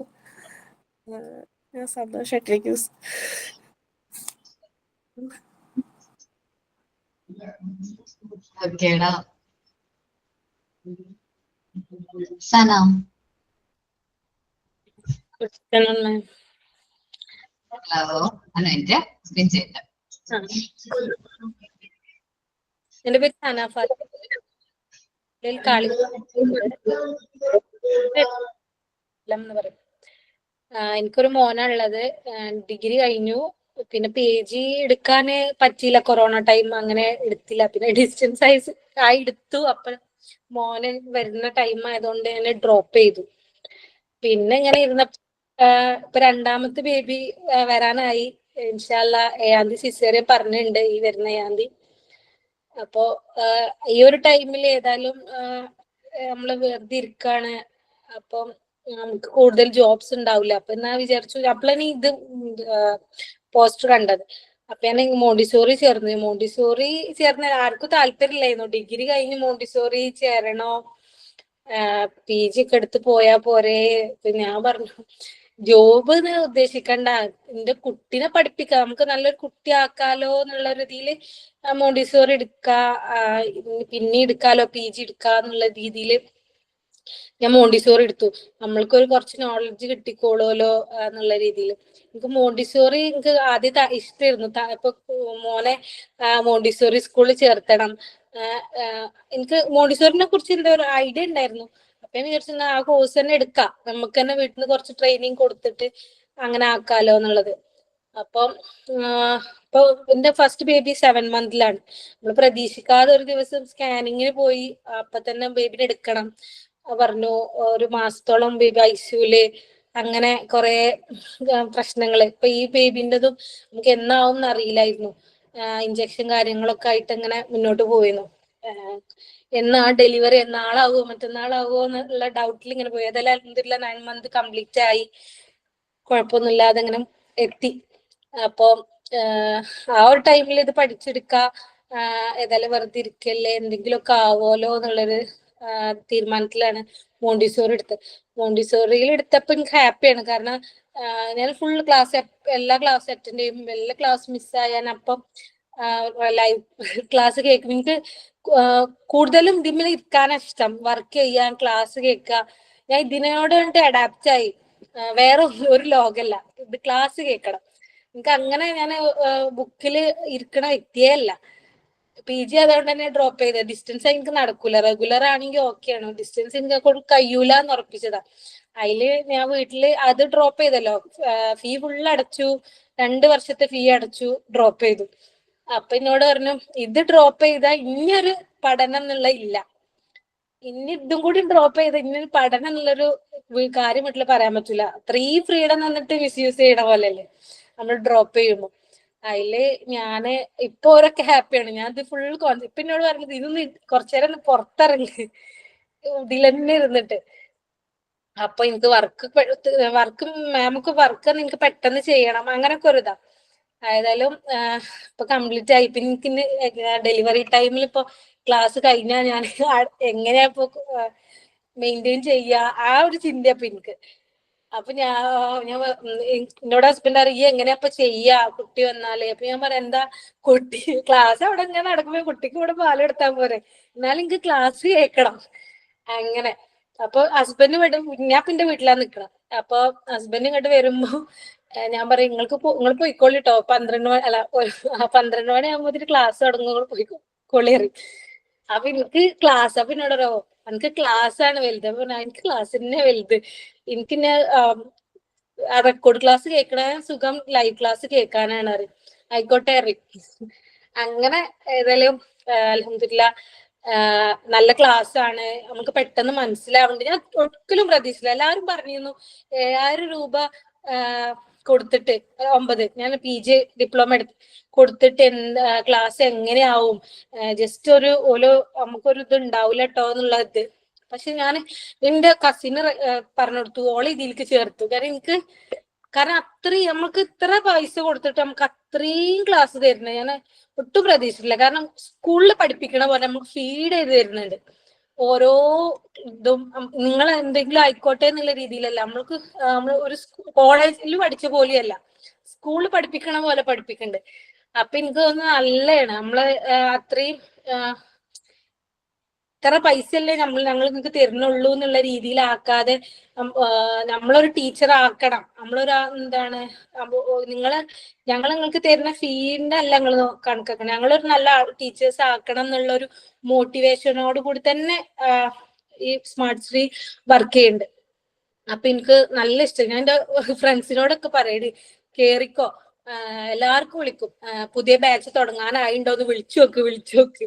ഞാൻ സന്തോഷമായിട്ടിരിക്കുന്നു. ഓക്കേടാ. സന. ഹലോ. എന്റെ വിജയ്. എന്റെ പേര് സനാഫ. കാളി എന്ന് പറയും. എനിക്കൊരു മോനാണുള്ളത്. ഡിഗ്രി കഴിഞ്ഞു. പിന്നെ PG എടുക്കാന് പറ്റിയില്ല, കൊറോണ ടൈം അങ്ങനെ എടുത്തില്ല. പിന്നെ ഡിസ്റ്റൻസ് ആയി എടുത്തു. അപ്പൊ മോന് വരുന്ന ടൈം ആയതുകൊണ്ട് ഞാൻ ഡ്രോപ്പ് ചെയ്തു. പിന്നെ ഇങ്ങനെ ഇരുന്നപ്പോ ഇപ്പൊ രണ്ടാമത്തെ ബേബി വരാനായി. ഇൻഷാല്ലാ 7-ാം തീയതി സിസേറിയൻ പറഞ്ഞിട്ടുണ്ട്, ഈ വരുന്ന 7-ാം തീയതി. അപ്പോ ഈ ഒരു ടൈമിൽ ഏതായാലും നമ്മള് വെറുതെ ഇരിക്കാണ്. അപ്പം നമുക്ക് കൂടുതൽ ജോബ്സ് ഉണ്ടാവില്ല. അപ്പൊ എന്നാ വിചാരിച്ചു, അപ്പോഴാണ് ഇത് പോസ്റ്റർ കണ്ടത്. അപ്പൊ ഞാൻ മോണ്ടിസോറി ചേർന്നു. മോണ്ടിസോറി ചേർന്ന ആർക്കും താല്പര്യമില്ലായിരുന്നു. ഡിഗ്രി കഴിഞ്ഞ് മോണ്ടിസോറി ചേരണോ, PG ഒക്കെ എടുത്ത് പോയാ പോരെ. ഞാൻ പറഞ്ഞു ജോബ് ഉദ്ദേശിക്കണ്ട, എന്റെ കുട്ടീനെ പഠിപ്പിക്കാം, നമുക്ക് നല്ലൊരു കുട്ടിയാക്കാലോ എന്നുള്ള രീതിയില് മോണ്ടിസോറി എടുക്കാ, പിന്നെ എടുക്കാലോ PG എടുക്കാന്നുള്ള രീതിയിൽ ഞാൻ മോണ്ടിസോറി എടുത്തു. നമ്മൾക്കൊരു കുറച്ച് നോളജ് കിട്ടിക്കോളൂലോ എന്നുള്ള രീതിയിൽ. എനിക്ക് മോണ്ടിസോറി എനിക്ക് ആദ്യം ഇഷ്ടമായിരുന്നു. ഇപ്പൊ മോനെ മോണ്ടിസോറി സ്കൂളിൽ ചേർത്തണം. എനിക്ക് മോണ്ടിസോറിനെ കുറിച്ച് എന്താ ഒരു ഐഡിയ ഉണ്ടായിരുന്നു. അപ്പൊ ഞാൻ വിചാരിച്ചു ആ കോഴ്സ് തന്നെ എടുക്കാം, നമുക്ക് തന്നെ വീട്ടിൽ നിന്ന് കുറച്ച് ട്രെയിനിങ് കൊടുത്തിട്ട് അങ്ങനെ ആക്കാലോ എന്നുള്ളത്. അപ്പം ഇപ്പൊ എന്റെ ഫസ്റ്റ് ബേബി 7 മന്തിലാണ്. നമ്മൾ പ്രതീക്ഷിക്കാതെ ഒരു ദിവസം സ്കാനിങ്ങിന് പോയി. അപ്പൊ തന്നെ ബേബിനെ എടുക്കണം പറഞ്ഞു. ഒരു മാസത്തോളം ബേബി ICUല്, അങ്ങനെ കുറെ പ്രശ്നങ്ങള്. ഇപ്പൊ ഈ ബേബിൻ്റെതും നമുക്ക് എന്നാവും എന്ന് അറിയില്ലായിരുന്നു. ഇഞ്ചക്ഷൻ കാര്യങ്ങളൊക്കെ ആയിട്ട് അങ്ങനെ മുന്നോട്ട് പോയിരുന്നു. എന്നാ ഡെലിവറി നാളാവോ മറ്റന്നാളാവോ എന്നുള്ള ഡൗട്ടിൽ ഇങ്ങനെ പോയി. അതെല്ലാം അൽഹംദുലില്ലാ 9 മന്ത് കംപ്ലീറ്റ് ആയി, കുഴപ്പമൊന്നുമില്ലാതെ അങ്ങനെ എത്തി. അപ്പൊ ആ ഒരു ടൈമിൽ ഇത് പഠിച്ചെടുക്ക, ഏതായാലും വെറുതെ ഇരിക്കല്ലേ, എന്തെങ്കിലുമൊക്കെ ആവോലോ എന്നുള്ളൊരു തീരുമാനത്തിലാണ് മോണ്ടിസോറി എടുത്തത്. മോണ്ടിസോറിയിൽ എടുത്തപ്പോ എനിക്ക് ഹാപ്പിയാണ്. കാരണം ഞാൻ ഫുൾ ക്ലാസ്, എല്ലാ ക്ലാസ് അറ്റൻഡ് ചെയ്യും. എല്ലാ ക്ലാസ് മിസ്സായാൻ അപ്പം ലൈവ് ക്ലാസ് കേൾക്കും. എനിക്ക് കൂടുതലും ഇതിൽ ഇരിക്കാനാണ് ഇഷ്ടം, വർക്ക് ചെയ്യാൻ, ക്ലാസ് കേൾക്കുക. ഞാൻ ഇതിനോട് വേണ്ടി അഡാപ്റ്റ് ആയി. വേറെ ഒരു ലോകമല്ല ഇത്, ക്ലാസ് കേൾക്കണം. എനിക്ക് അങ്ങനെ ഞാൻ ബുക്കില് ഇരിക്കണ വ്യക്തിയേ അല്ല. PG അതുകൊണ്ട് തന്നെ ഡ്രോപ്പ് ചെയ്തത്. ഡിസ്റ്റൻസ് എനിക്ക് നടക്കൂല. റെഗുലർ ആണെങ്കിൽ ഓക്കെയാണ്, ഡിസ്റ്റൻസ് എനിക്ക് കഴിയൂല എന്ന് ഉറപ്പിച്ചതാ. അതില് ഞാൻ വീട്ടില് അത് ഡ്രോപ്പ് ചെയ്തല്ലോ, ഫീ ഫുൾ അടച്ചു, 2 വർഷത്തെ ഫീ അടച്ചു, ഡ്രോപ്പ് ചെയ്തു. അപ്പൊ എന്നോട് പറഞ്ഞു ഇത് ഡ്രോപ്പ് ചെയ്താൽ ഇനിയൊരു പഠനം എന്നുള്ള ഇല്ല, ഇനി ഇതും കൂടി ഡ്രോപ്പ് ചെയ്ത ഇനി പഠനം എന്നുള്ളൊരു കാര്യം വീട്ടിൽ പറയാൻ പറ്റൂല. അത്രയും ഫ്രീഡം തന്നിട്ട് മിസ്യൂസ് ചെയ്യണ പോലെയല്ലേ നമ്മൾ ഡ്രോപ്പ് ചെയ്യുമ്പോ. അതില് ഞാന് ഇപ്പൊ ഓരൊക്കെ ഹാപ്പിയാണ്. ഞാൻ ഇത് ഫുൾ ഇപ്പൊ എന്നോട് പറഞ്ഞത് ഇതൊന്ന് കുറച്ചേരം പുറത്തിറങ്ങി ഇതിലെന്നെ ഇരുന്നിട്ട്. അപ്പൊ എനിക്ക് വർക്ക് മാമക്ക് വർക്ക് നിങ്ങക്ക് പെട്ടെന്ന് ചെയ്യണം, അങ്ങനൊക്കെ ഒരു ഇതാ. ഏതായാലും ഇപ്പൊ കംപ്ലീറ്റ് ആയി. പിന്നെ എനിക്ക് ഡെലിവറി ടൈമിൽ ഇപ്പൊ ക്ലാസ് കഴിഞ്ഞാൽ ഞാൻ എങ്ങനെയാ ഇപ്പൊ മെയിൻറ്റെയിൻ ചെയ്യുക, ആ ഒരു ചിന്ത ഇപ്പൊ എനിക്ക്. അപ്പൊ എന്നോട് ഹസ്ബൻഡ് അറിയ എങ്ങനെയാ ഇപ്പൊ ചെയ്യാ കുട്ടി വന്നാലേ. അപ്പൊ ഞാൻ പറയാം എന്താ കുട്ടി ക്ലാസ് അവിടെ ഇങ്ങനെ നടക്കുമ്പോ കുട്ടിക്ക് ഇവിടെ പാലെടുത്താൽ പോരെ, എന്നാലും എനിക്ക് ക്ലാസ് കേൾക്കണം അങ്ങനെ. അപ്പൊ ഹസ്ബൻഡ് ഞാൻ പിന്നെ വീട്ടിലാണ് നിക്കണം. അപ്പൊ ഹസ്ബൻഡ് ഇങ്ങോട്ട് വരുമ്പോ ഞാൻ പറയും നിങ്ങൾ പോയിക്കോളിട്ടോ, 12 മണി അല്ല 12 മണി ആകുമ്പോ ക്ലാസ് തുടങ്ങും, പോയിക്കോളി അറിയും. അപ്പൊ എനിക്ക് ക്ലാസ്, അപ്പൊ എന്നോടോ എനിക്ക് ക്ലാസ് ആണ് വലുത്. അപ്പൊ എനിക്ക് ക്ലാസ് തന്നെ വലുത്. എനിക്ക് റെക്കോർഡ് ക്ലാസ് കേൾക്കണ സുഖം ലൈവ് ക്ലാസ് കേൾക്കാനാണ് അറിയും. ആയിക്കോട്ടെ അറിയും. അങ്ങനെ ഏതായാലും അൽഹംദുലില്ലാ നല്ല ക്ലാസ് ആണ്, നമുക്ക് പെട്ടെന്ന് മനസ്സിലാവുന്നുണ്ട്. ഞാൻ ഒരിക്കലും പ്രതീക്ഷിച്ചില്ല. എല്ലാവരും പറഞ്ഞിരുന്നു 7000 രൂപ കൊടുത്തിട്ട് 9 ഞാൻ PG ഡിപ്ലോമ കൊടുത്തിട്ട് ക്ലാസ് എങ്ങനെയാവും, ജസ്റ്റ് ഒരു നമുക്കൊരു ഇത് ഉണ്ടാവില്ല കേട്ടോ എന്നുള്ളത്. പക്ഷെ ഞാൻ എന്റെ കസിന് പറഞ്ഞു കൊടുത്തു, ഓളെ ഇതിലേക്ക് ചേർത്തു. കാരണം അത്രയും നമുക്ക് ഇത്ര പൈസ കൊടുത്തിട്ട് നമുക്ക് അത്രയും ക്ലാസ് തരുന്നത് ഞാൻ ഒട്ടും പ്രതീക്ഷിച്ചില്ല. കാരണം സ്കൂളിൽ പഠിപ്പിക്കണ പോലെ നമുക്ക് ഫീഡ് ചെയ്ത് തരുന്നുണ്ട്. ഓരോ ഇതും നിങ്ങൾ എന്തെങ്കിലും ആയിക്കോട്ടെ എന്നുള്ള രീതിയിലല്ല നമ്മൾക്ക് നമ്മൾ ഒരു കോളേജിൽ പഠിച്ച പോലെയല്ല, സ്കൂളിൽ പഠിപ്പിക്കണ പോലെ പഠിപ്പിക്കുന്നുണ്ട്. അപ്പൊ എനിക്ക് തോന്നുന്നു നല്ലതാണ് നമ്മള് അത്രയും ഇത്ര പൈസ അല്ലേ ഞങ്ങൾ നിങ്ങൾക്ക് തരുന്നുള്ളൂ എന്നുള്ള രീതിയിലാക്കാതെ നമ്മളൊരു ടീച്ചർ ആക്കണം. നമ്മളൊരു എന്താണ് ഞങ്ങൾ നിങ്ങൾക്ക് തരുന്ന ഫീന്റെ അല്ല നിങ്ങൾ കണക്കാക്കണം, ഞങ്ങളൊരു നല്ല ടീച്ചേഴ്സ് ആക്കണം എന്നുള്ള ഒരു മോട്ടിവേഷനോട് കൂടി തന്നെ ഈ സ്മാർട്ട് ശ്രീ വർക്ക് ചെയ്യുന്നുണ്ട്. അപ്പൊ എനിക്ക് നല്ല ഇഷ്ടം. ഞാൻ എന്റെ ഫ്രണ്ട്സിനോടൊക്കെ പറയണേ കേറിക്കോ, എല്ലാവർക്കും വിളിക്കും, പുതിയ ബാച്ച് തുടങ്ങാനായിണ്ടോ എന്ന് വിളിച്ചു നോക്ക്.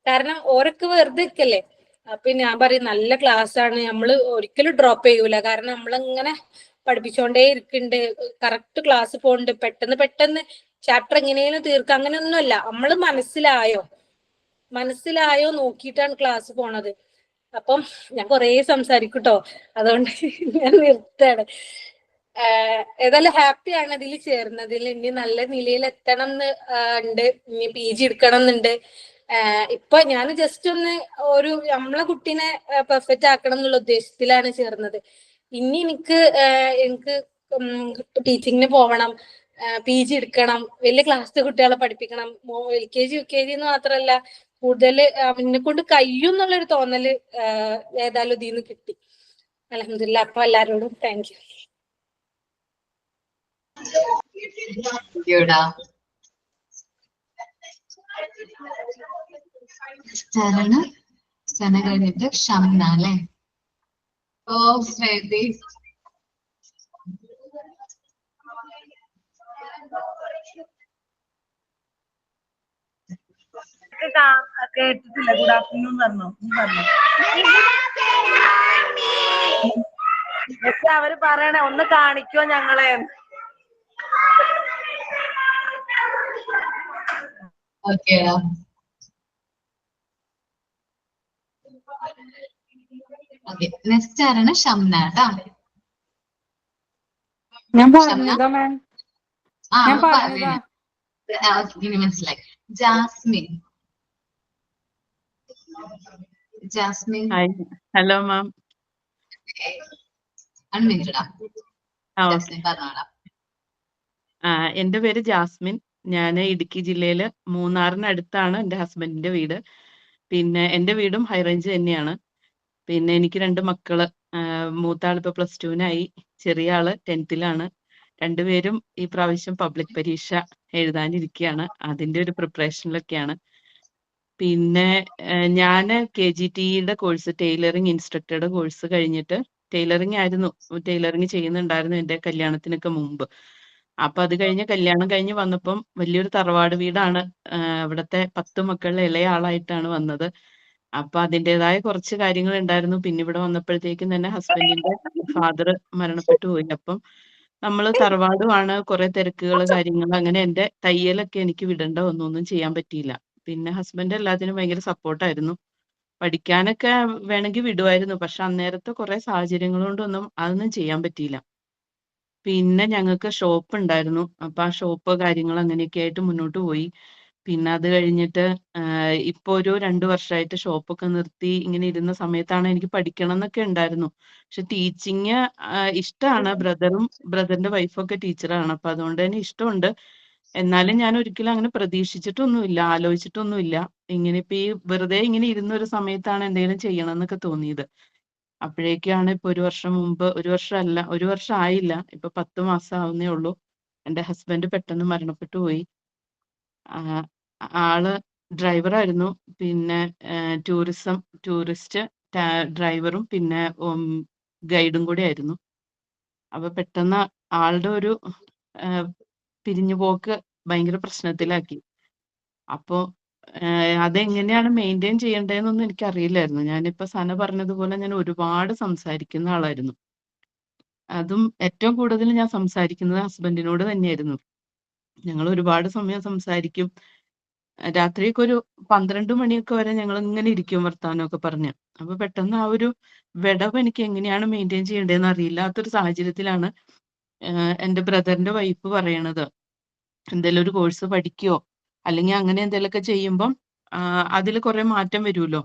കാരണം ഓരൊക്കെ വെറുതെ നിൽക്കല്ലേ. അപ്പൊ ഞാൻ പറയും നല്ല ക്ലാസ് ആണ്, നമ്മള് ഒരിക്കലും ഡ്രോപ്പ് ചെയ്യൂല. കാരണം നമ്മളിങ്ങനെ പഠിപ്പിച്ചോണ്ടേ ഇരിക്കുന്നുണ്ട്, കറക്റ്റ് ക്ലാസ് പോകുന്നുണ്ട്, പെട്ടെന്ന് ചാപ്റ്റർ എങ്ങനെയും തീർക്കുക അങ്ങനെയൊന്നുമല്ല. നമ്മള് മനസ്സിലായോ നോക്കിയിട്ടാണ് ക്ലാസ് പോണത്. അപ്പം ഞാൻ കൊറേ സംസാരിക്കൂട്ടോ, അതുകൊണ്ട് ഞാൻ നിർത്താണ്. ഏതായാലും ഹാപ്പിയാണ് ഇതിൽ ചേർന്നതിൽ. ഇനി നല്ല നിലയിൽ എത്തണം എന്ന് ഉണ്ട്, ഇനി PG എടുക്കണം എന്നുണ്ട്. ഇപ്പൊ ഞാൻ ജസ്റ്റ് ഒന്ന് നമ്മളെ കുട്ടീനെ പെർഫെക്റ്റ് ആക്കണം എന്നുള്ള ഉദ്ദേശത്തിലാണ് ചേർന്നത്. ഇനി എനിക്ക് ടീച്ചിങ്ങിന് പോകണം, PG എടുക്കണം, വലിയ ക്ലാസ്സിലെ കുട്ടികളെ പഠിപ്പിക്കണം. LKG UKG എന്ന് മാത്രമല്ല, കൂടുതൽ അവനെ കൊണ്ട് കഴിയും എന്നുള്ളൊരു തോന്നല് ഏതായാലും ഇതിന്ന് കിട്ടി. അൽഹംദുലില്ലാ. അപ്പൊ എല്ലാരോടും താങ്ക് യു. സ്റ്റന കഴിഞ്ഞിട്ട് ഷംന അല്ലേ? ഓ ശ്രേതി കേട്ടിട്ടില്ല. ഗുഡ് ആഫ്റ്റർനൂൺ പറഞ്ഞു. പക്ഷെ അവര് പറയണേ ഒന്ന് കാണിക്കോ ഞങ്ങളെ. ഓക്കേടാ. ഓക്കെ, നെക്സ്റ്റ് ആരാണ്? ഷംന കേട്ടാ. ഞാൻ ഷംന പറഞ്ഞതാ മാം, ഞാൻ പറഞ്ഞതാ. ഇനി മനസ്സിലായി. ജാസ്മിൻ. Hi, hello ma'am. അൺമ്യൂട്ടഡാ. ആ ജാസ്മിൻ പറഞ്ഞോടാ. എൻ്റെ പേര് ജാസ്മിൻ. ഞാൻ ഇടുക്കി ജില്ലയില് മൂന്നാറിനടുത്താണ് എൻ്റെ ഹസ്ബൻഡിന്റെ വീട്. പിന്നെ എൻ്റെ വീടും ഹൈ റേഞ്ച് തന്നെയാണ്. പിന്നെ എനിക്ക് 2 മക്കള്. മൂത്ത ആൾ ഇപ്പൊ +2-നായി, ചെറിയ ആള് 10th-ലാണ്. രണ്ടുപേരും ഈ പ്രാവശ്യം പബ്ലിക് പരീക്ഷ എഴുതാനിരിക്കുകയാണ്, അതിന്റെ ഒരു പ്രിപ്പറേഷനിലൊക്കെയാണ്. പിന്നെ ഞാന് KGTE-യുടെ കോഴ്സ്, ടൈലറിംഗ് ഇൻസ്ട്രക്ടറുടെ കോഴ്സ് കഴിഞ്ഞിട്ട് ടൈലറിംഗ് ചെയ്യുന്നുണ്ടായിരുന്നു എൻ്റെ കല്യാണത്തിനൊക്കെ മുമ്പ്. അപ്പൊ അത് കഴിഞ്ഞ് കല്യാണം കഴിഞ്ഞ് വന്നപ്പം വലിയൊരു തറവാട് വീടാണ്. അവിടുത്തെ 10 മക്കളിലെ ഇളയ ആളായിട്ടാണ് വന്നത്. അപ്പൊ അതിൻ്റെതായ കുറച്ച് കാര്യങ്ങൾ ഉണ്ടായിരുന്നു. പിന്നെ ഇവിടെ വന്നപ്പോഴത്തേക്കും തന്നെ ഹസ്ബൻഡിന്റെ ഫാദർ മരണപ്പെട്ടു പോയി. അപ്പം നമ്മള് തറവാടുമാണ്, കുറെ തിരക്കുകൾ കാര്യങ്ങൾ, അങ്ങനെ എൻ്റെ തയ്യലൊക്കെ എനിക്ക് വിടേണ്ട വന്നു, ഒന്നും ചെയ്യാൻ പറ്റിയില്ല. പിന്നെ ഹസ്ബൻഡ് എല്ലാത്തിനും ഭയങ്കര സപ്പോർട്ടായിരുന്നു. പഠിക്കാനൊക്കെ വേണമെങ്കിൽ വിടുമായിരുന്നു, പക്ഷെ അന്നേരത്തെ കുറെ സാഹചര്യങ്ങൾ കൊണ്ടൊന്നും അതൊന്നും ചെയ്യാൻ പറ്റിയില്ല. പിന്നെ ഞങ്ങൾക്ക് ഷോപ്പ് ഉണ്ടായിരുന്നു. അപ്പൊ ആ ഷോപ്പ് കാര്യങ്ങൾ അങ്ങനെയൊക്കെ ആയിട്ട് മുന്നോട്ട് പോയി. പിന്നെ അത് കഴിഞ്ഞിട്ട് ഇപ്പൊ ഒരു 2 വർഷമായിട്ട് ഷോപ്പൊക്കെ നിർത്തി ഇങ്ങനെ ഇരുന്ന സമയത്താണ് എനിക്ക് പഠിക്കണം എന്നൊക്കെ ഉണ്ടായിരുന്നു. പക്ഷെ ടീച്ചിങ് ഇഷ്ടമാണ്. ബ്രദറിന്റെ വൈഫൊക്കെ ടീച്ചറാണ്, അപ്പൊ അതുകൊണ്ട് തന്നെ ഇഷ്ടമുണ്ട്. എന്നാലും ഞാൻ ഒരിക്കലും അങ്ങനെ പ്രതീക്ഷിച്ചിട്ടൊന്നുമില്ല, ആലോചിച്ചിട്ടൊന്നുമില്ല. ഇങ്ങനെ ഇപ്പൊ ഈ വെറുതെ ഇങ്ങനെ ഇരുന്ന ഒരു സമയത്താണ് എന്തെങ്കിലും ചെയ്യണം എന്നൊക്കെ തോന്നിയത്. അപ്പോഴേക്കാണ് ഇപ്പൊ 1 വർഷം മുമ്പ്, 1 വർഷമല്ല, 1 വർഷം ആയില്ല, ഇപ്പൊ 10 മാസം ആവുന്നേ ഉള്ളൂ, എൻ്റെ ഹസ്ബൻഡ് പെട്ടെന്ന് മരണപ്പെട്ടു പോയി. ആള് ഡ്രൈവറായിരുന്നു. പിന്നെ ടൂറിസ്റ്റ് ഡ്രൈവറും പിന്നെ ഗൈഡും കൂടെ ആയിരുന്നു. അപ്പൊ പെട്ടെന്ന് ആളുടെ ഒരു പിരിഞ്ഞുപോക്ക് ഭയങ്കര പ്രശ്നത്തിലാക്കി. അപ്പോ അതെങ്ങനെയാണ് മെയിൻറ്റെയിൻ ചെയ്യേണ്ടതെന്നൊന്നും എനിക്കറിയില്ലായിരുന്നു. ഞാനിപ്പോ സന പറഞ്ഞതുപോലെ ഞാൻ ഒരുപാട് സംസാരിക്കുന്ന ആളായിരുന്നു. അതും ഏറ്റവും കൂടുതൽ ഞാൻ സംസാരിക്കുന്നത് ഹസ്ബൻഡിനോട് തന്നെയായിരുന്നു. ഞങ്ങൾ ഒരുപാട് സമയം സംസാരിക്കും. രാത്രിയൊക്കെ ഒരു 12 മണിയൊക്കെ വരെ ഞങ്ങൾ ഇങ്ങനെ ഇരിക്കും വർത്താനമൊക്കെ പറഞ്ഞ്. അപ്പൊ പെട്ടെന്ന് ആ ഒരു വിടവ് എനിക്ക് എങ്ങനെയാണ് മെയിൻറ്റെയിൻ ചെയ്യേണ്ടതെന്ന് അറിയില്ലാത്തൊരു സാഹചര്യത്തിലാണ് എൻ്റെ ബ്രദറിന്റെ വൈഫ് പറയണത്, എന്തെങ്കിലും ഒരു കോഴ്സ് പഠിക്കുകയോ അല്ലെങ്കിൽ അങ്ങനെ എന്തെങ്കിലുമൊക്കെ ചെയ്യുമ്പം അതിൽ കുറെ മാറ്റം വരുമല്ലോ.